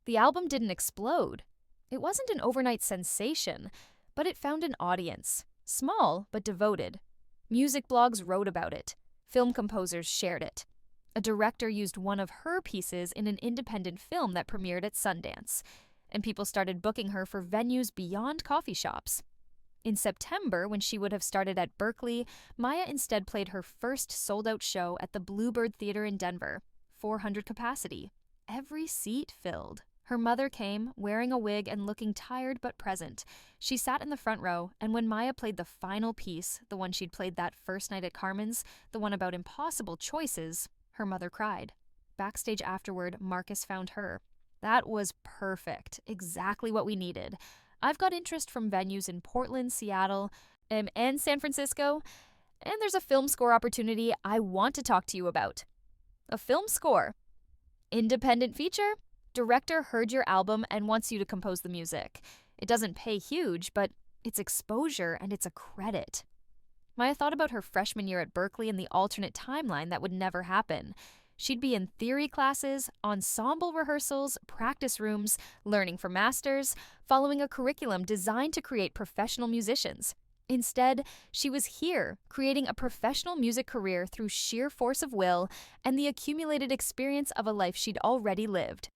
The album didn't explode. It wasn't an overnight sensation, but it found an audience. Small, but devoted. Music blogs wrote about it. Film composers shared it. A director used one of her pieces in an independent film that premiered at Sundance. And people started booking her for venues beyond coffee shops. In September, when she would have started at Berkeley, Maya instead played her first sold-out show at the Bluebird Theater in Denver, 400 capacity. Every seat filled. Her mother came, wearing a wig and looking tired but present. She sat in the front row, and when Maya played the final piece, the one she'd played that first night at Carmen's, the one about impossible choices, her mother cried. Backstage afterward, Marcus found her. That was perfect, exactly what we needed. I've got interest from venues in Portland, Seattle, and San Francisco, and there's a film score opportunity I want to talk to you about. A film score. Independent feature? Director heard your album and wants you to compose the music. It doesn't pay huge, but it's exposure and it's a credit. Maya thought about her freshman year at Berkeley and the alternate timeline that would never happen. She'd be in theory classes, ensemble rehearsals, practice rooms, learning for masters, following a curriculum designed to create professional musicians. Instead, she was here, creating a professional music career through sheer force of will and the accumulated experience of a life she'd already lived.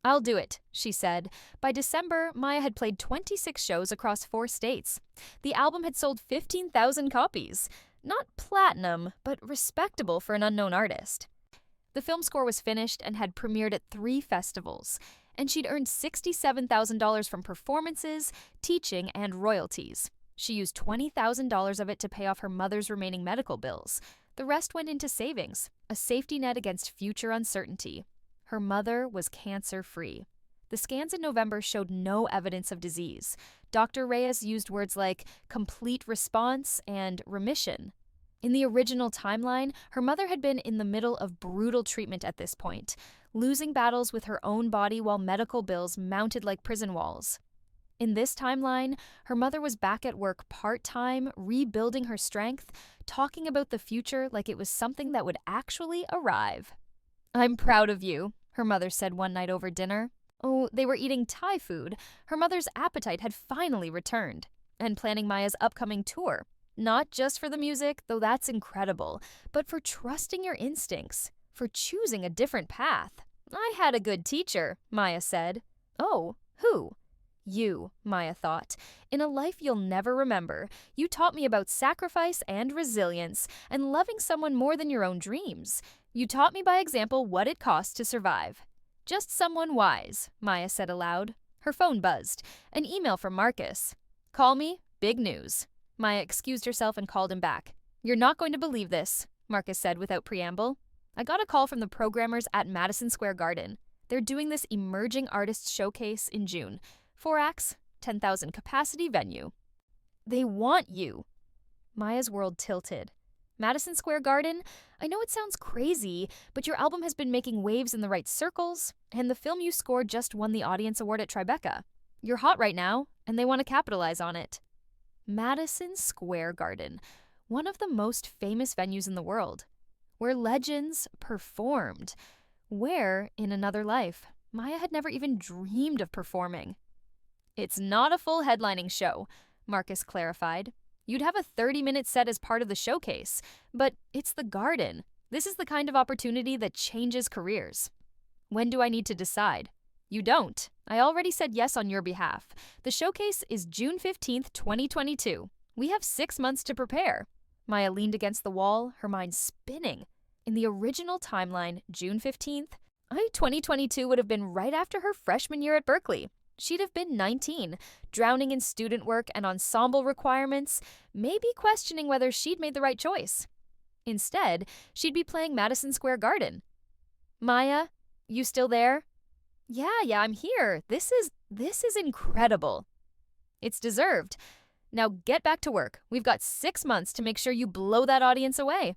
I'll do it, she said. By December, Maya had played 26 shows across 4 states. The album had sold 15,000 copies. Not platinum, but respectable for an unknown artist. The film score was finished and had premiered at 3 festivals, and she'd earned $67,000 from performances, teaching, and royalties. She used $20,000 of it to pay off her mother's remaining medical bills. The rest went into savings, a safety net against future uncertainty. Her mother was cancer-free. The scans in November showed no evidence of disease. Dr. Reyes used words like complete response and remission. In the original timeline, her mother had been in the middle of brutal treatment at this point, losing battles with her own body while medical bills mounted like prison walls. In this timeline, her mother was back at work part-time, rebuilding her strength, talking about the future like it was something that would actually arrive. "I'm proud of you," her mother said one night over dinner. Oh, they were eating Thai food. Her mother's appetite had finally returned. And planning Maya's upcoming tour. Not just for the music, though that's incredible, but for trusting your instincts, for choosing a different path. "I had a good teacher," Maya said. "Oh, who?" "You," Maya thought. "In a life you'll never remember, you taught me about sacrifice and resilience and loving someone more than your own dreams. You taught me by example what it costs to survive." "Just someone wise," Maya said aloud. Her phone buzzed. An email from Marcus. "Call me, big news." Maya excused herself and called him back. "You're not going to believe this," Marcus said without preamble. "I got a call from the programmers at Madison Square Garden. They're doing this emerging artists showcase in June. 4 acts, 10,000 capacity venue. They want you." Maya's world tilted. "Madison Square Garden? I know it sounds crazy, but your album has been making waves in the right circles, and the film you scored just won the Audience Award at Tribeca. You're hot right now, and they want to capitalize on it." Madison Square Garden, one of the most famous venues in the world, where legends performed, where, in another life, Maya had never even dreamed of performing. "It's not a full headlining show," Marcus clarified. "You'd have a 30-minute set as part of the showcase, but it's the Garden. This is the kind of opportunity that changes careers." "When do I need to decide?" "You don't. I already said yes on your behalf. The showcase is June 15th, 2022. We have 6 months to prepare." Maya leaned against the wall, her mind spinning. In the original timeline, June 15th, 2022 would have been right after her freshman year at Berkeley. She'd have been 19, drowning in student work and ensemble requirements, maybe questioning whether she'd made the right choice. Instead, she'd be playing Madison Square Garden. "Maya, you still there?" Yeah, I'm here. This is incredible." "It's deserved. Now get back to work. We've got 6 months to make sure you blow that audience away."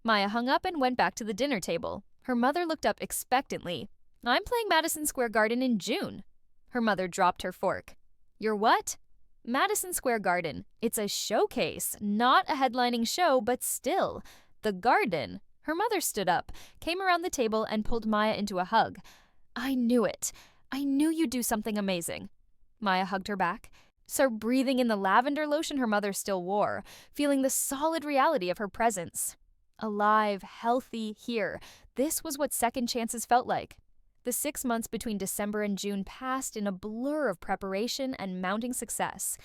Maya hung up and went back to the dinner table. Her mother looked up expectantly. "I'm playing Madison Square Garden in June." Her mother dropped her fork. "You're what?" "Madison Square Garden. It's a showcase, not a headlining show, but still. The Garden." Her mother stood up, came around the table, and pulled Maya into a hug. "I knew it. I knew you'd do something amazing." Maya hugged her back, started breathing in the lavender lotion her mother still wore, feeling the solid reality of her presence. Alive, healthy, here. This was what second chances felt like. The 6 months between December and June passed in a blur of preparation and mounting success.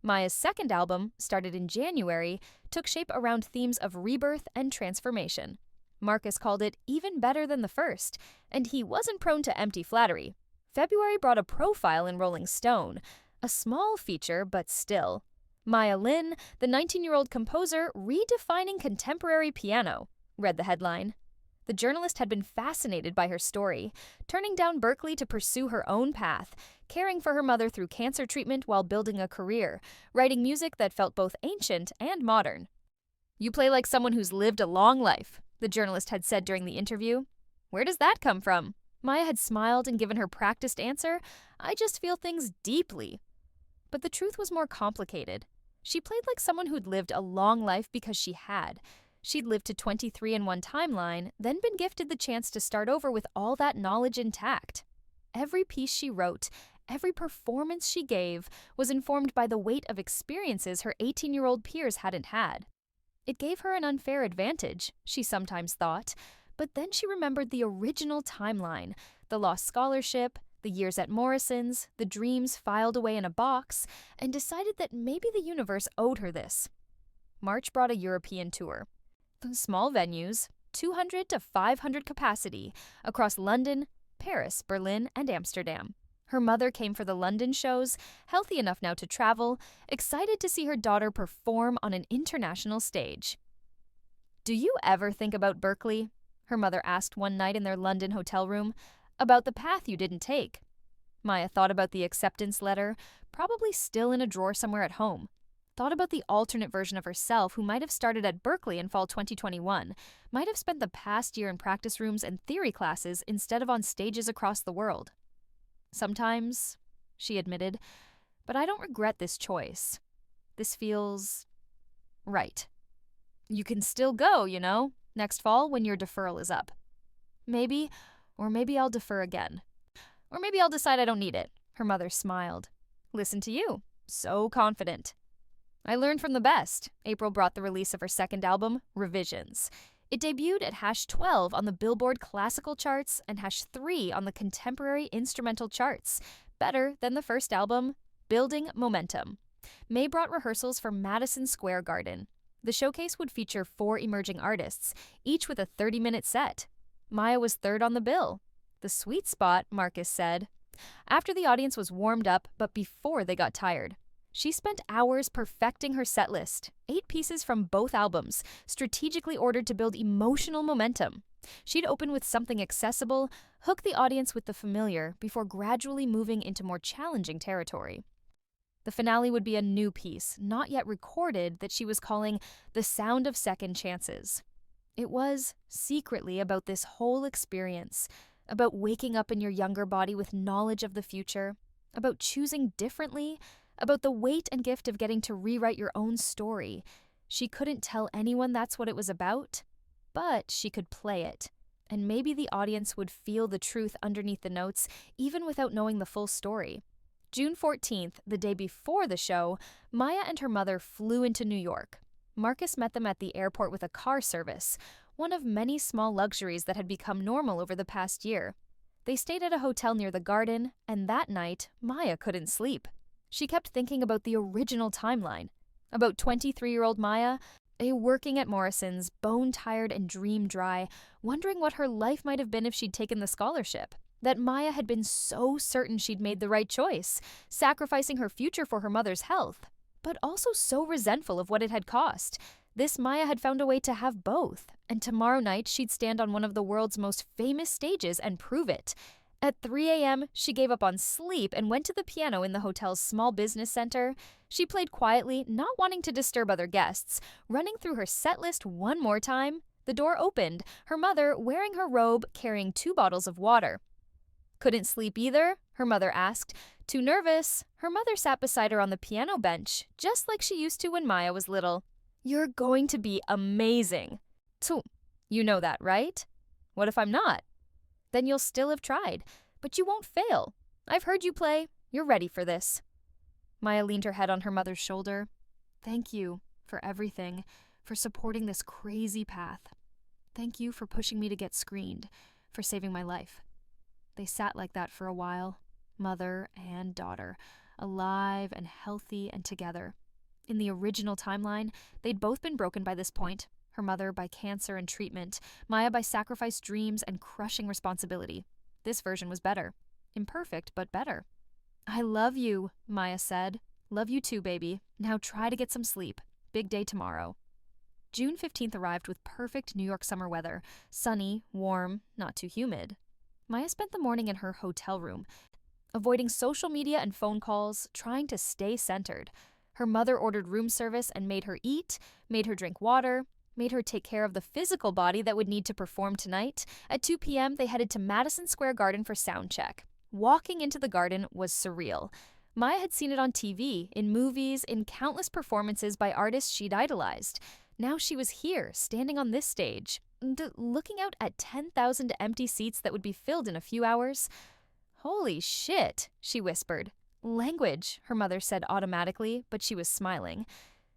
Maya's second album, started in January, took shape around themes of rebirth and transformation. Marcus called it even better than the first, and he wasn't prone to empty flattery. February brought a profile in Rolling Stone, a small feature, but still. Maya Lin, the 19-year-old composer redefining contemporary piano, read the headline. The journalist had been fascinated by her story, turning down Berkeley to pursue her own path, caring for her mother through cancer treatment while building a career, writing music that felt both ancient and modern. "You play like someone who's lived a long life," the journalist had said during the interview. "Where does that come from?" Maya had smiled and given her practiced answer, "I just feel things deeply." But the truth was more complicated. She played like someone who'd lived a long life because she had. She'd lived to 23 in one timeline, then been gifted the chance to start over with all that knowledge intact. Every piece she wrote, every performance she gave, was informed by the weight of experiences her 18-year-old peers hadn't had. It gave her an unfair advantage, she sometimes thought, but then she remembered the original timeline, the lost scholarship, the years at Morrison's, the dreams filed away in a box, and decided that maybe the universe owed her this. March brought a European tour. Small venues, 200 to 500 capacity, across London, Paris, Berlin, and Amsterdam. Her mother came for the London shows, healthy enough now to travel, excited to see her daughter perform on an international stage. "Do you ever think about Berkeley?" her mother asked one night in their London hotel room. "About the path you didn't take?" Maya thought about the acceptance letter, probably still in a drawer somewhere at home. thought about the alternate version of herself who might have started at Berkeley in fall 2021, might have spent the past year in practice rooms and theory classes instead of on stages across the world. Sometimes, she admitted, but I don't regret this choice. This feels right. You can still go, next fall when your deferral is up. Maybe, or maybe I'll defer again. Or maybe I'll decide I don't need it. Her mother smiled. Listen to you. So confident. I learned from the best. April brought the release of her second album, Revisions. It debuted at #12 on the Billboard classical charts and #3 on the contemporary instrumental charts. Better than the first album, Building Momentum. May brought rehearsals for Madison Square Garden. The showcase would feature 4 emerging artists, each with a 30-minute set. Maya was third on the bill. The sweet spot, Marcus said. After the audience was warmed up, but before they got tired. She spent hours perfecting her set list, 8 pieces from both albums, strategically ordered to build emotional momentum. She'd open with something accessible, hook the audience with the familiar, before gradually moving into more challenging territory. The finale would be a new piece, not yet recorded, that she was calling The Sound of Second Chances. It was, secretly, about this whole experience, about waking up in your younger body with knowledge of the future, about choosing differently, about the weight and gift of getting to rewrite your own story. She couldn't tell anyone that's what it was about, but she could play it. And maybe the audience would feel the truth underneath the notes, even without knowing the full story. June 14th, the day before the show, Maya and her mother flew into New York. Marcus met them at the airport with a car service, one of many small luxuries that had become normal over the past year. They stayed at a hotel near the garden, and that night, Maya couldn't sleep. She kept thinking about the original timeline, about 23-year-old Maya, working at Morrison's, bone-tired and dream-dry, wondering what her life might have been if she'd taken the scholarship. That Maya had been so certain she'd made the right choice, sacrificing her future for her mother's health, but also so resentful of what it had cost. This Maya had found a way to have both, and tomorrow night she'd stand on one of the world's most famous stages and prove it. At 3 a.m., she gave up on sleep and went to the piano in the hotel's small business center. She played quietly, not wanting to disturb other guests. Running through her set list one more time, the door opened, her mother wearing her robe, carrying 2 bottles of water. Couldn't sleep either? Her mother asked. Too nervous. Her mother sat beside her on the piano bench, just like she used to when Maya was little. You're going to be amazing. So, you know that, right? What if I'm not? Then you'll still have tried, but you won't fail. I've heard you play. You're ready for this. Maya leaned her head on her mother's shoulder. Thank you for everything, for supporting this crazy path. Thank you for pushing me to get screened, for saving my life. They sat like that for a while, mother and daughter, alive and healthy and together. In the original timeline, they'd both been broken by this point. Her mother by cancer and treatment, Maya by sacrificed dreams and crushing responsibility. This version was better. Imperfect, but better. I love you, Maya said. Love you too, baby. Now try to get some sleep. Big day tomorrow. June 15th arrived with perfect New York summer weather. Sunny, warm, not too humid. Maya spent the morning in her hotel room, avoiding social media and phone calls, trying to stay centered. Her mother ordered room service and made her eat, made her drink water, made her take care of the physical body that would need to perform tonight. At 2 p.m., they headed to Madison Square Garden for sound check. Walking into the garden was surreal. Maya had seen it on TV, in movies, in countless performances by artists she'd idolized. Now she was here, standing on this stage, looking out at 10,000 empty seats that would be filled in a few hours. Holy shit, she whispered. Language, her mother said automatically, but she was smiling.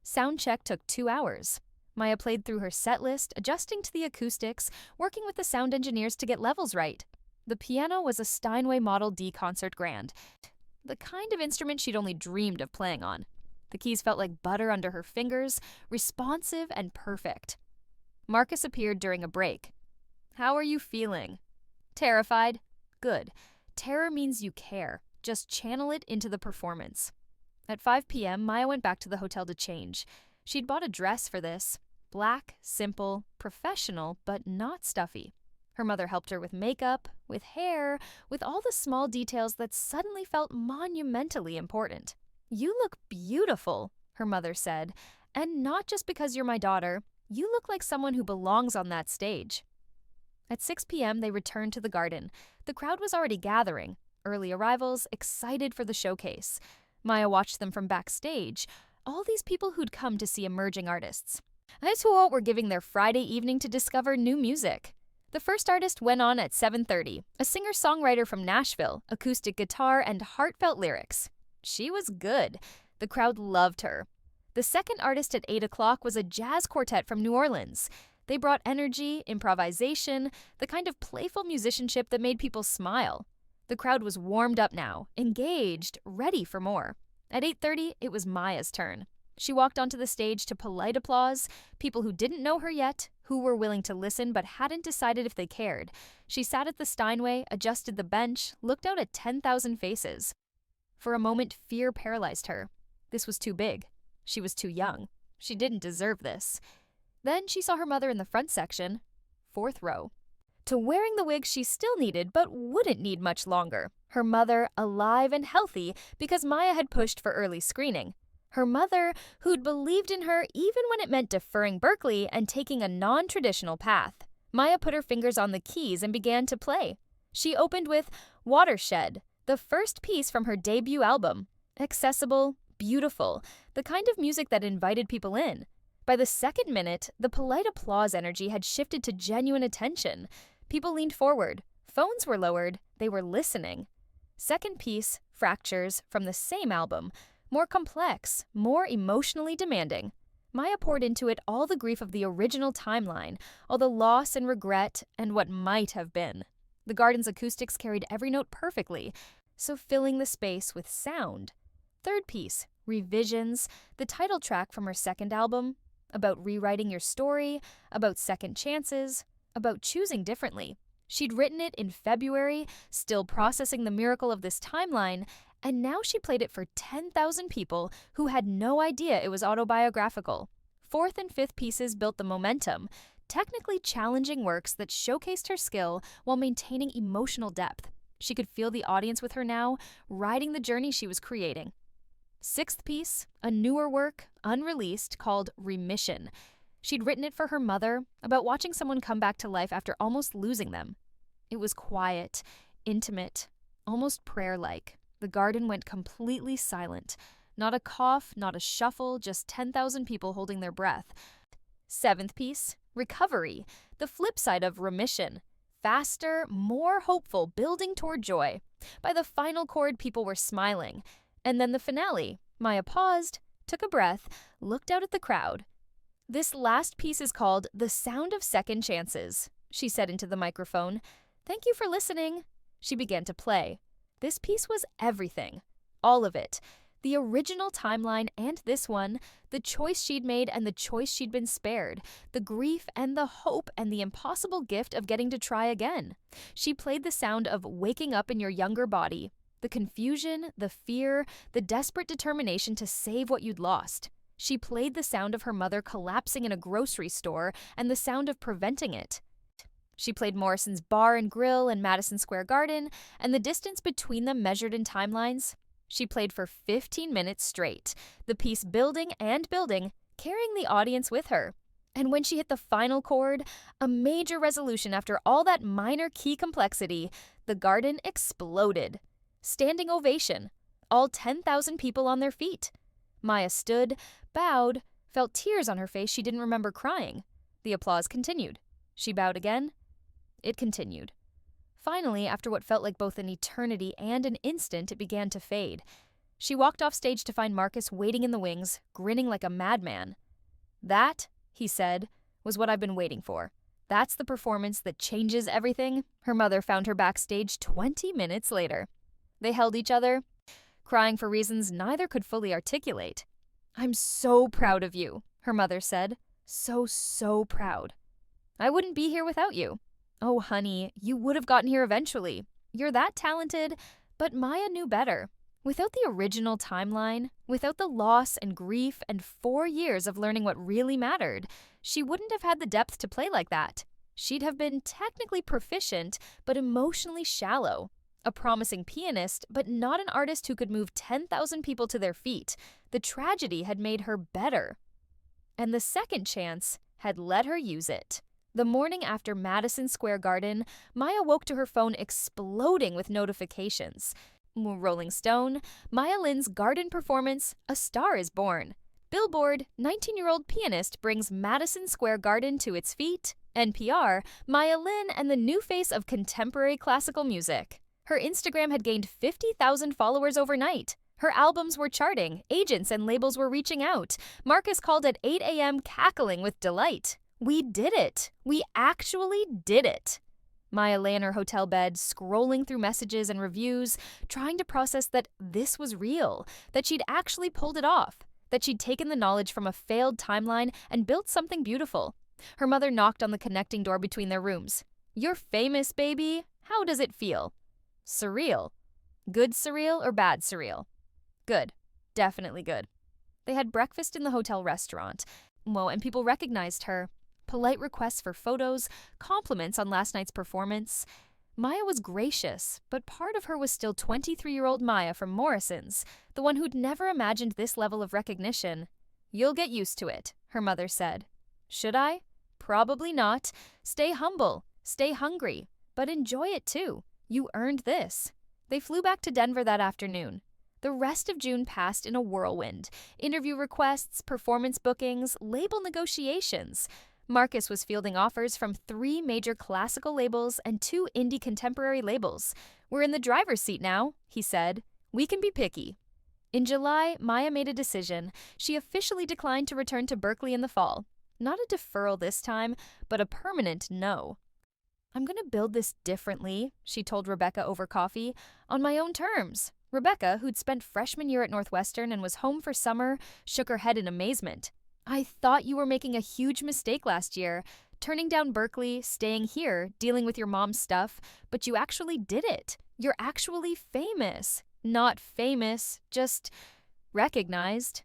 Sound check took 2 hours. Maya played through her set list, adjusting to the acoustics, working with the sound engineers to get levels right. The piano was a Steinway Model D Concert Grand, the kind of instrument she'd only dreamed of playing on. The keys felt like butter under her fingers, responsive and perfect. Marcus appeared during a break. How are you feeling? Terrified? Good. Terror means you care. Just channel it into the performance. At 5 p.m., Maya went back to the hotel to change. She'd bought a dress for this. Black, simple, professional, but not stuffy. Her mother helped her with makeup, with hair, with all the small details that suddenly felt monumentally important. You look beautiful, her mother said. "And not just because you're my daughter. You look like someone who belongs on that stage." At 6 p.m., they returned to the garden. The crowd was already gathering. Early arrivals, excited for the showcase. Maya watched them from backstage. All these people who'd come to see emerging artists. These who were giving their Friday evening to discover new music. The first artist went on at 7:30, a singer-songwriter from Nashville, acoustic guitar and heartfelt lyrics. She was good. The crowd loved her. The second artist at 8 o'clock was a jazz quartet from New Orleans. They brought energy, improvisation, the kind of playful musicianship that made people smile. The crowd was warmed up now, engaged, ready for more. At 8:30, it was Maya's turn. She walked onto the stage to polite applause, people who didn't know her yet, who were willing to listen but hadn't decided if they cared. She sat at the Steinway, adjusted the bench, looked out at 10,000 faces. For a moment, fear paralyzed her. This was too big. She was too young. She didn't deserve this. Then she saw her mother in the front section, 4th row. To wearing the wig she still needed but wouldn't need much longer. Her mother, alive and healthy because Maya had pushed for early screening. Her mother, who'd believed in her even when it meant deferring Berkeley and taking a non-traditional path. Maya put her fingers on the keys and began to play. She opened with Watershed, the first piece from her debut album. Accessible, beautiful, the kind of music that invited people in. By the second minute, the polite applause energy had shifted to genuine attention. People leaned forward. Phones were lowered. They were listening. Second piece, Fractures, from the same album. More complex, more emotionally demanding. Maya poured into it all the grief of the original timeline, all the loss and regret and what might have been. The garden's acoustics carried every note perfectly, so filling the space with sound. Third piece, Revisions, the title track from her second album, about rewriting your story, about second chances, about choosing differently. She'd written it in February, still processing the miracle of this timeline, and now she played it for 10,000 people who had no idea it was autobiographical. Fourth and fifth pieces built the momentum, technically challenging works that showcased her skill while maintaining emotional depth. She could feel the audience with her now, riding the journey she was creating. Sixth piece, a newer work, unreleased, called Remission. She'd written it for her mother, about watching someone come back to life after almost losing them. It was quiet, intimate, almost prayer-like. The garden went completely silent. Not a cough, not a shuffle, just 10,000 people holding their breath. Seventh piece, Recovery, the flip side of Remission. Faster, more hopeful, building toward joy. By the final chord, people were smiling. And then the finale. Maya paused, took a breath, looked out at the crowd. "This last piece is called The Sound of Second Chances," she said into the microphone. "Thank you for listening." She began to play. This piece was everything. All of it. The original timeline and this one, the choice she'd made and the choice she'd been spared, the grief and the hope and the impossible gift of getting to try again. She played the sound of waking up in your younger body, the confusion, the fear, the desperate determination to save what you'd lost. She played the sound of her mother collapsing in a grocery store and the sound of preventing it. She played Morrison's Bar and Grill in Madison Square Garden, and the distance between them measured in timelines. She played for 15 minutes straight, the piece building and building, carrying the audience with her. And when she hit the final chord, a major resolution after all that minor key complexity, the garden exploded. Standing ovation. All 10,000 people on their feet. Maya stood, bowed, felt tears on her face she didn't remember crying. The applause continued. She bowed again. It continued. Finally, after what felt like both an eternity and an instant, it began to fade. She walked off stage to find Marcus waiting in the wings, grinning like a madman. "That," he said, "was what I've been waiting for. That's the performance that changes everything." Her mother found her backstage 20 minutes later. They held each other, crying for reasons neither could fully articulate. "I'm so proud of you," her mother said. So proud. "I wouldn't be here without you." "Oh, honey, you would have gotten here eventually. You're that talented." But Maya knew better. Without the original timeline, without the loss and grief and 4 years of learning what really mattered, she wouldn't have had the depth to play like that. She'd have been technically proficient, but emotionally shallow. A promising pianist, but not an artist who could move 10,000 people to their feet. The tragedy had made her better. And the second chance had let her use it. The morning after Madison Square Garden, Maya woke to her phone exploding with notifications. Rolling Stone, Maya Lin's garden performance, A Star is Born. Billboard, 19-year-old pianist brings Madison Square Garden to its feet. NPR, Maya Lin and the new face of contemporary classical music. Her Instagram had gained 50,000 followers overnight. Her albums were charting, agents and labels were reaching out. Marcus called at 8 a.m. cackling with delight. We did it. We actually did it. Maya lay in her hotel bed, scrolling through messages and reviews, trying to process that this was real, that she'd actually pulled it off, that she'd taken the knowledge from a failed timeline and built something beautiful. Her mother knocked on the connecting door between their rooms. "You're famous, baby. How does it feel?" "Surreal." "Good surreal or bad surreal?" "Good. Definitely good." They had breakfast in the hotel restaurant. And people recognized her. Polite requests for photos, compliments on last night's performance. Maya was gracious, but part of her was still 23-year-old Maya from Morrison's, the one who'd never imagined this level of recognition. "You'll get used to it," her mother said. Should I? Probably not. Stay humble, stay hungry, but enjoy it too. You earned this. They flew back to Denver that afternoon. The rest of June passed in a whirlwind. Interview requests, performance bookings, label negotiations. Marcus was fielding offers from 3 major classical labels and 2 indie contemporary labels. "We're in the driver's seat now," he said. "We can be picky." In July, Maya made a decision. She officially declined to return to Berklee in the fall. Not a deferral this time, but a permanent no. "I'm going to build this differently," she told Rebecca over coffee, "on my own terms." Rebecca, who'd spent freshman year at Northwestern and was home for summer, shook her head in amazement. "I thought you were making a huge mistake last year, turning down Berklee, staying here, dealing with your mom's stuff, but you actually did it. You're actually famous. Not famous, just recognized.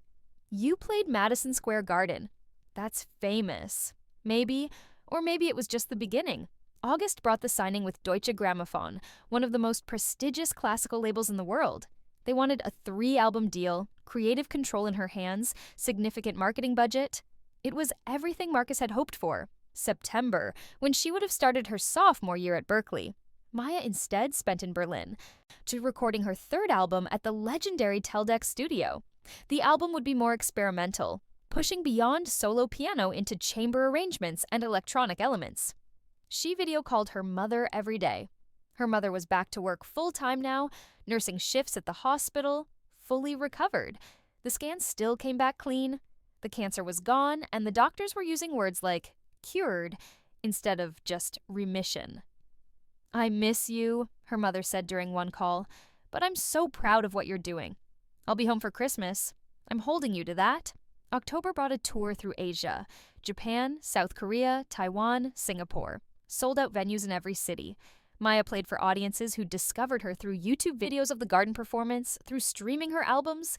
You played Madison Square Garden. That's famous. Maybe, or maybe it was just the beginning." August brought the signing with Deutsche Grammophon, one of the most prestigious classical labels in the world. They wanted a 3-album deal, creative control in her hands, significant marketing budget. It was everything Marcus had hoped for. September, when she would have started her sophomore year at Berklee. Maya instead spent in Berlin, to recording her 3rd album at the legendary Teldec studio. The album would be more experimental, pushing beyond solo piano into chamber arrangements and electronic elements. She video called her mother every day. Her mother was back to work full-time now, nursing shifts at the hospital, fully recovered. The scans still came back clean. The cancer was gone, and the doctors were using words like cured instead of just remission. "I miss you," her mother said during one call, "but I'm so proud of what you're doing. I'll be home for Christmas. I'm holding you to that." October brought a tour through Asia: Japan, South Korea, Taiwan, Singapore. Sold-out venues in every city. Maya played for audiences who discovered her through YouTube videos of the garden performance, through streaming her albums,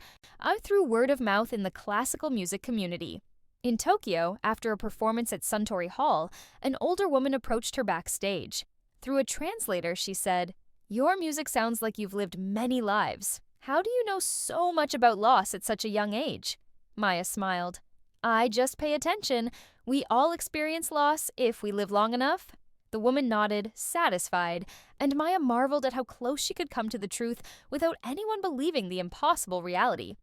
through word of mouth in the classical music community. In Tokyo, after a performance at Suntory Hall, an older woman approached her backstage. Through a translator, she said, "Your music sounds like you've lived many lives. How do you know so much about loss at such a young age?" Maya smiled. "I just pay attention. We all experience loss if we live long enough." The woman nodded, satisfied, and Maya marveled at how close she could come to the truth without anyone believing the impossible reality.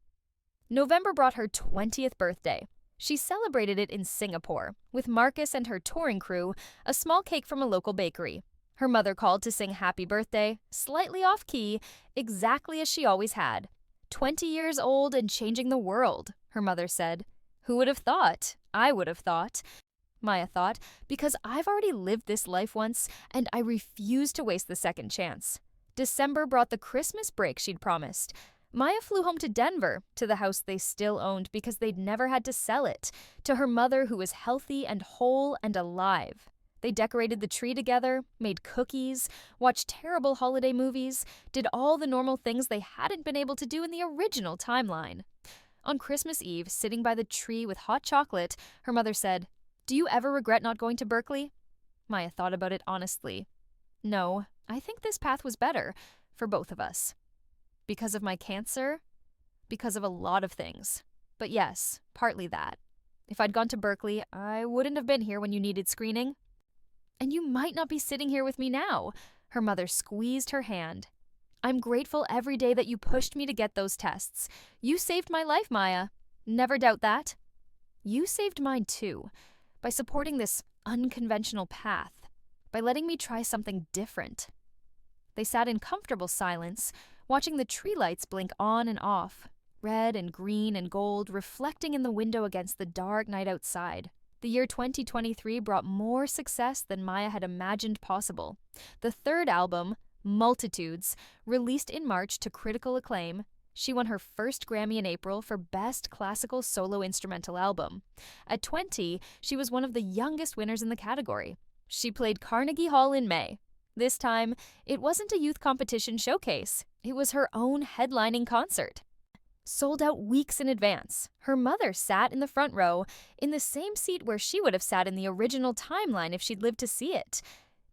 November brought her 20th birthday. She celebrated it in Singapore, with Marcus and her touring crew, a small cake from a local bakery. Her mother called to sing happy birthday, slightly off-key, exactly as she always had. 20 years old and changing the world, her mother said. "Who would have thought? I would have thought." Maya thought, "Because I've already lived this life once, and I refuse to waste the second chance." December brought the Christmas break she'd promised. Maya flew home to Denver, to the house they still owned because they'd never had to sell it, to her mother who was healthy and whole and alive. They decorated the tree together, made cookies, watched terrible holiday movies, did all the normal things they hadn't been able to do in the original timeline. On Christmas Eve, sitting by the tree with hot chocolate, her mother said, "Do you ever regret not going to Berklee?" Maya thought about it honestly. "No, I think this path was better. for both of us. Because of my cancer? Because of a lot of things. But yes, partly that. If I'd gone to Berkeley, I wouldn't have been here when you needed screening. And you might not be sitting here with me now. Her mother squeezed her hand. I'm grateful every day that you pushed me to get those tests. You saved my life, Maya. Never doubt that. You saved mine too, by supporting this unconventional path, by letting me try something different. They sat in comfortable silence, watching the tree lights blink on and off, red and green and gold reflecting in the window against the dark night outside. The year 2023 brought more success than Maya had imagined possible. The third album, Multitudes, released in March to critical acclaim. She won her first Grammy in April for Best Classical Solo Instrumental Album. At 20, she was one of the youngest winners in the category. She played Carnegie Hall in May. This time, it wasn't a youth competition showcase. It was her own headlining concert. Sold out weeks in advance. Her mother sat in the front row, in the same seat where she would have sat in the original timeline if she'd lived to see it.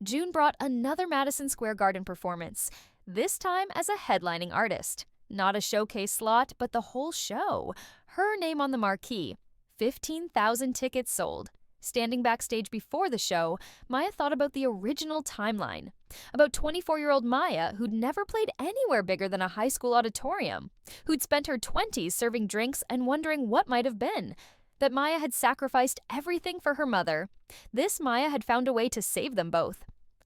June brought another Madison Square Garden performance, this time as a headlining artist. Not a showcase slot, but the whole show. Her name on the marquee. 15,000 tickets sold. Standing backstage before the show, Maya thought about the original timeline. About 24-year-old Maya, who'd never played anywhere bigger than a high school auditorium. Who'd spent her 20s serving drinks and wondering what might have been. That Maya had sacrificed everything for her mother. This Maya had found a way to save them both.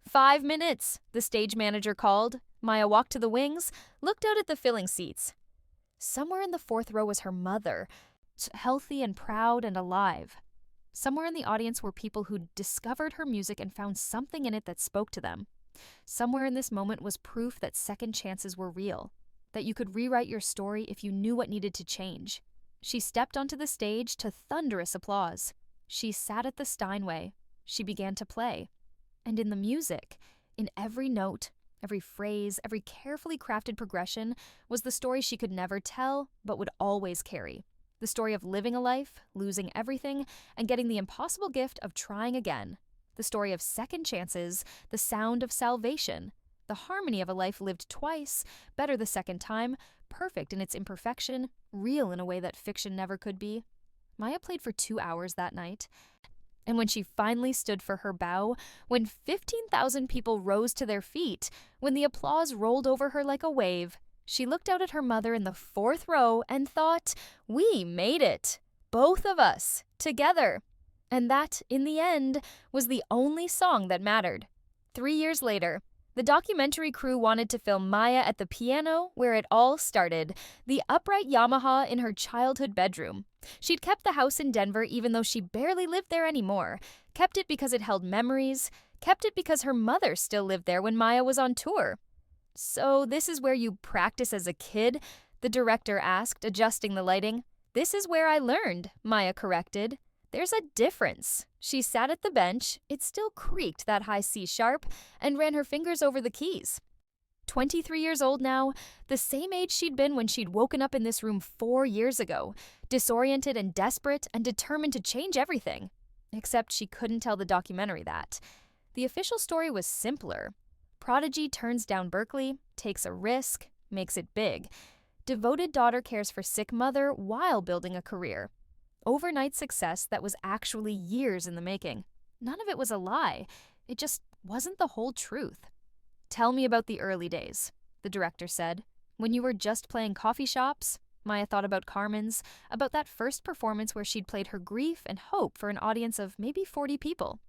5 minutes, the stage manager called. Maya walked to the wings, looked out at the filling seats. Somewhere in the fourth row was her mother, healthy and proud and alive. Somewhere in the audience were people who'd discovered her music and found something in it that spoke to them. Somewhere in this moment was proof that second chances were real, that you could rewrite your story if you knew what needed to change. She stepped onto the stage to thunderous applause. She sat at the Steinway. She began to play. And in the music, in every note, every phrase, every carefully crafted progression, was the story she could never tell, but would always carry. The story of living a life, losing everything, and getting the impossible gift of trying again. The story of second chances, the sound of salvation. The harmony of a life lived twice, better the second time, perfect in its imperfection, real in a way that fiction never could be. Maya played for 2 hours that night. And when she finally stood for her bow, when 15,000 people rose to their feet, when the applause rolled over her like a wave, she looked out at her mother in the fourth row and thought, we made it. Both of us, together. And that, in the end, was the only song that mattered. 3 years later, the documentary crew wanted to film Maya at the piano where it all started, the upright Yamaha in her childhood bedroom. She'd kept the house in Denver even though she barely lived there anymore, kept it because it held memories, kept it because her mother still lived there when Maya was on tour. So this is where you practice as a kid? The director asked, adjusting the lighting. This is where I learned, Maya corrected. There's a difference. She sat at the bench, it still creaked that high C sharp, and ran her fingers over the keys. 23 years old now, the same age she'd been when she'd woken up in this room 4 years ago, disoriented and desperate and determined to change everything. Except she couldn't tell the documentary that. The official story was simpler. Prodigy turns down Berkeley, takes a risk, makes it big. Devoted daughter cares for sick mother while building a career. Overnight success that was actually years in the making. None of it was a lie. It just wasn't the whole truth. Tell me about the early days, the director said. When you were just playing coffee shops? Maya thought about Carmen's, about that first performance where she'd played her grief and hope for an audience of maybe 40 people.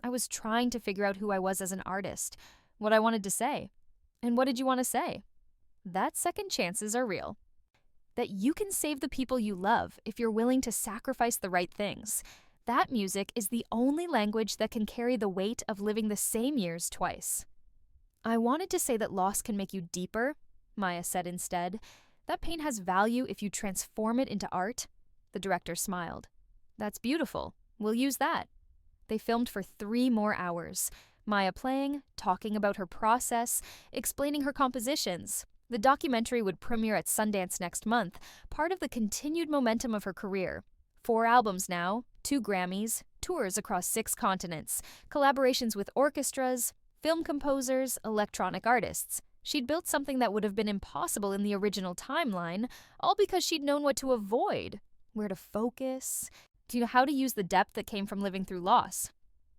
I was trying to figure out who I was as an artist, what I wanted to say. And what did you want to say? That second chances are real. That you can save the people you love if you're willing to sacrifice the right things. That music is the only language that can carry the weight of living the same years twice. I wanted to say that loss can make you deeper, Maya said instead. That pain has value if you transform it into art. The director smiled. That's beautiful. We'll use that. They filmed for 3 more hours. Maya playing, talking about her process, explaining her compositions. The documentary would premiere at Sundance next month, part of the continued momentum of her career. 4 albums now, 2 Grammys, tours across 6 continents, collaborations with orchestras, film composers, electronic artists. She'd built something that would have been impossible in the original timeline, all because she'd known what to avoid, where to focus, how to use the depth that came from living through loss.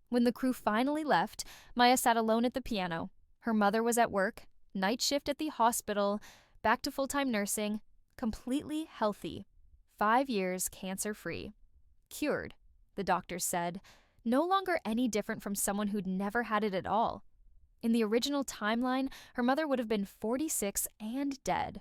When the crew finally left, Maya sat alone at the piano. Her mother was at work, night shift at the hospital, back to full-time nursing, completely healthy. 5 years cancer-free. Cured, the doctors said. No longer any different from someone who'd never had it at all. In the original timeline, her mother would have been 46 and dead.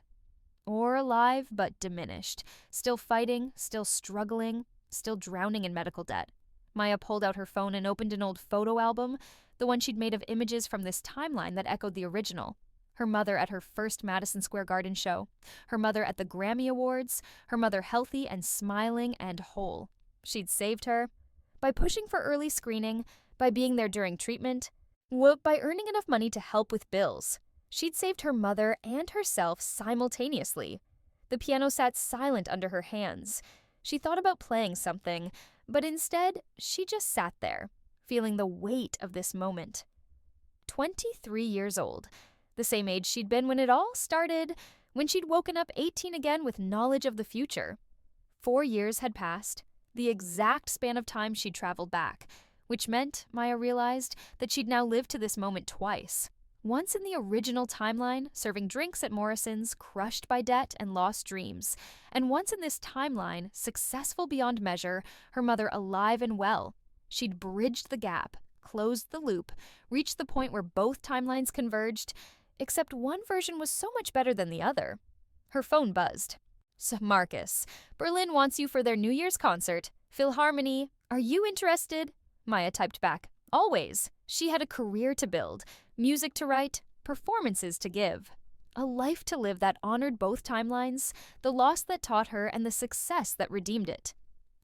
Or alive, but diminished. Still fighting, still struggling, still drowning in medical debt. Maya pulled out her phone and opened an old photo album, the one she'd made of images from this timeline that echoed the original. Her mother at her first Madison Square Garden show. Her mother at the Grammy Awards. Her mother healthy and smiling and whole. She'd saved her. By pushing for early screening, by being there during treatment, by earning enough money to help with bills. She'd saved her mother and herself simultaneously. The piano sat silent under her hands. She thought about playing something, but instead, she just sat there, feeling the weight of this moment. 23 years old, the same age she'd been when it all started, when she'd woken up 18 again with knowledge of the future. 4 years had passed, the exact span of time she'd traveled back, which meant, Maya realized, that she'd now lived to this moment twice. Once in the original timeline, serving drinks at Morrison's, crushed by debt and lost dreams. And once in this timeline, successful beyond measure, her mother alive and well. She'd bridged the gap, closed the loop, reached the point where both timelines converged, except one version was so much better than the other. Her phone buzzed. So Marcus, Berlin wants you for their New Year's concert. Philharmony, are you interested? Maya typed back, always. She had a career to build, music to write, performances to give. A life to live that honored both timelines, the loss that taught her and the success that redeemed it.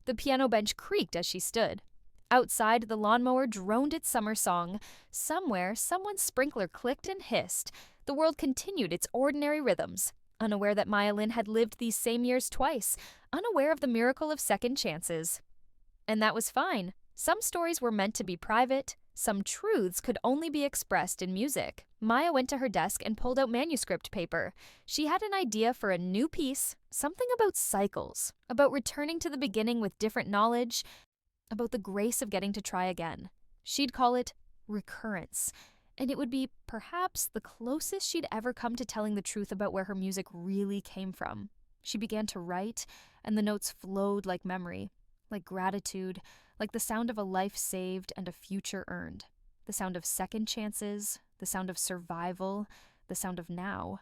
The piano bench creaked as she stood. Outside, the lawnmower droned its summer song. Somewhere, someone's sprinkler clicked and hissed. The world continued its ordinary rhythms, unaware that Maya Lin had lived these same years twice, unaware of the miracle of second chances. And that was fine. Some stories were meant to be private. Some truths could only be expressed in music. Maya went to her desk and pulled out manuscript paper. She had an idea for a new piece, something about cycles, about returning to the beginning with different knowledge, about the grace of getting to try again. She'd call it recurrence, and it would be perhaps the closest she'd ever come to telling the truth about where her music really came from. She began to write, and the notes flowed like memory, like gratitude, like the sound of a life saved and a future earned, the sound of second chances, the sound of survival, the sound of now.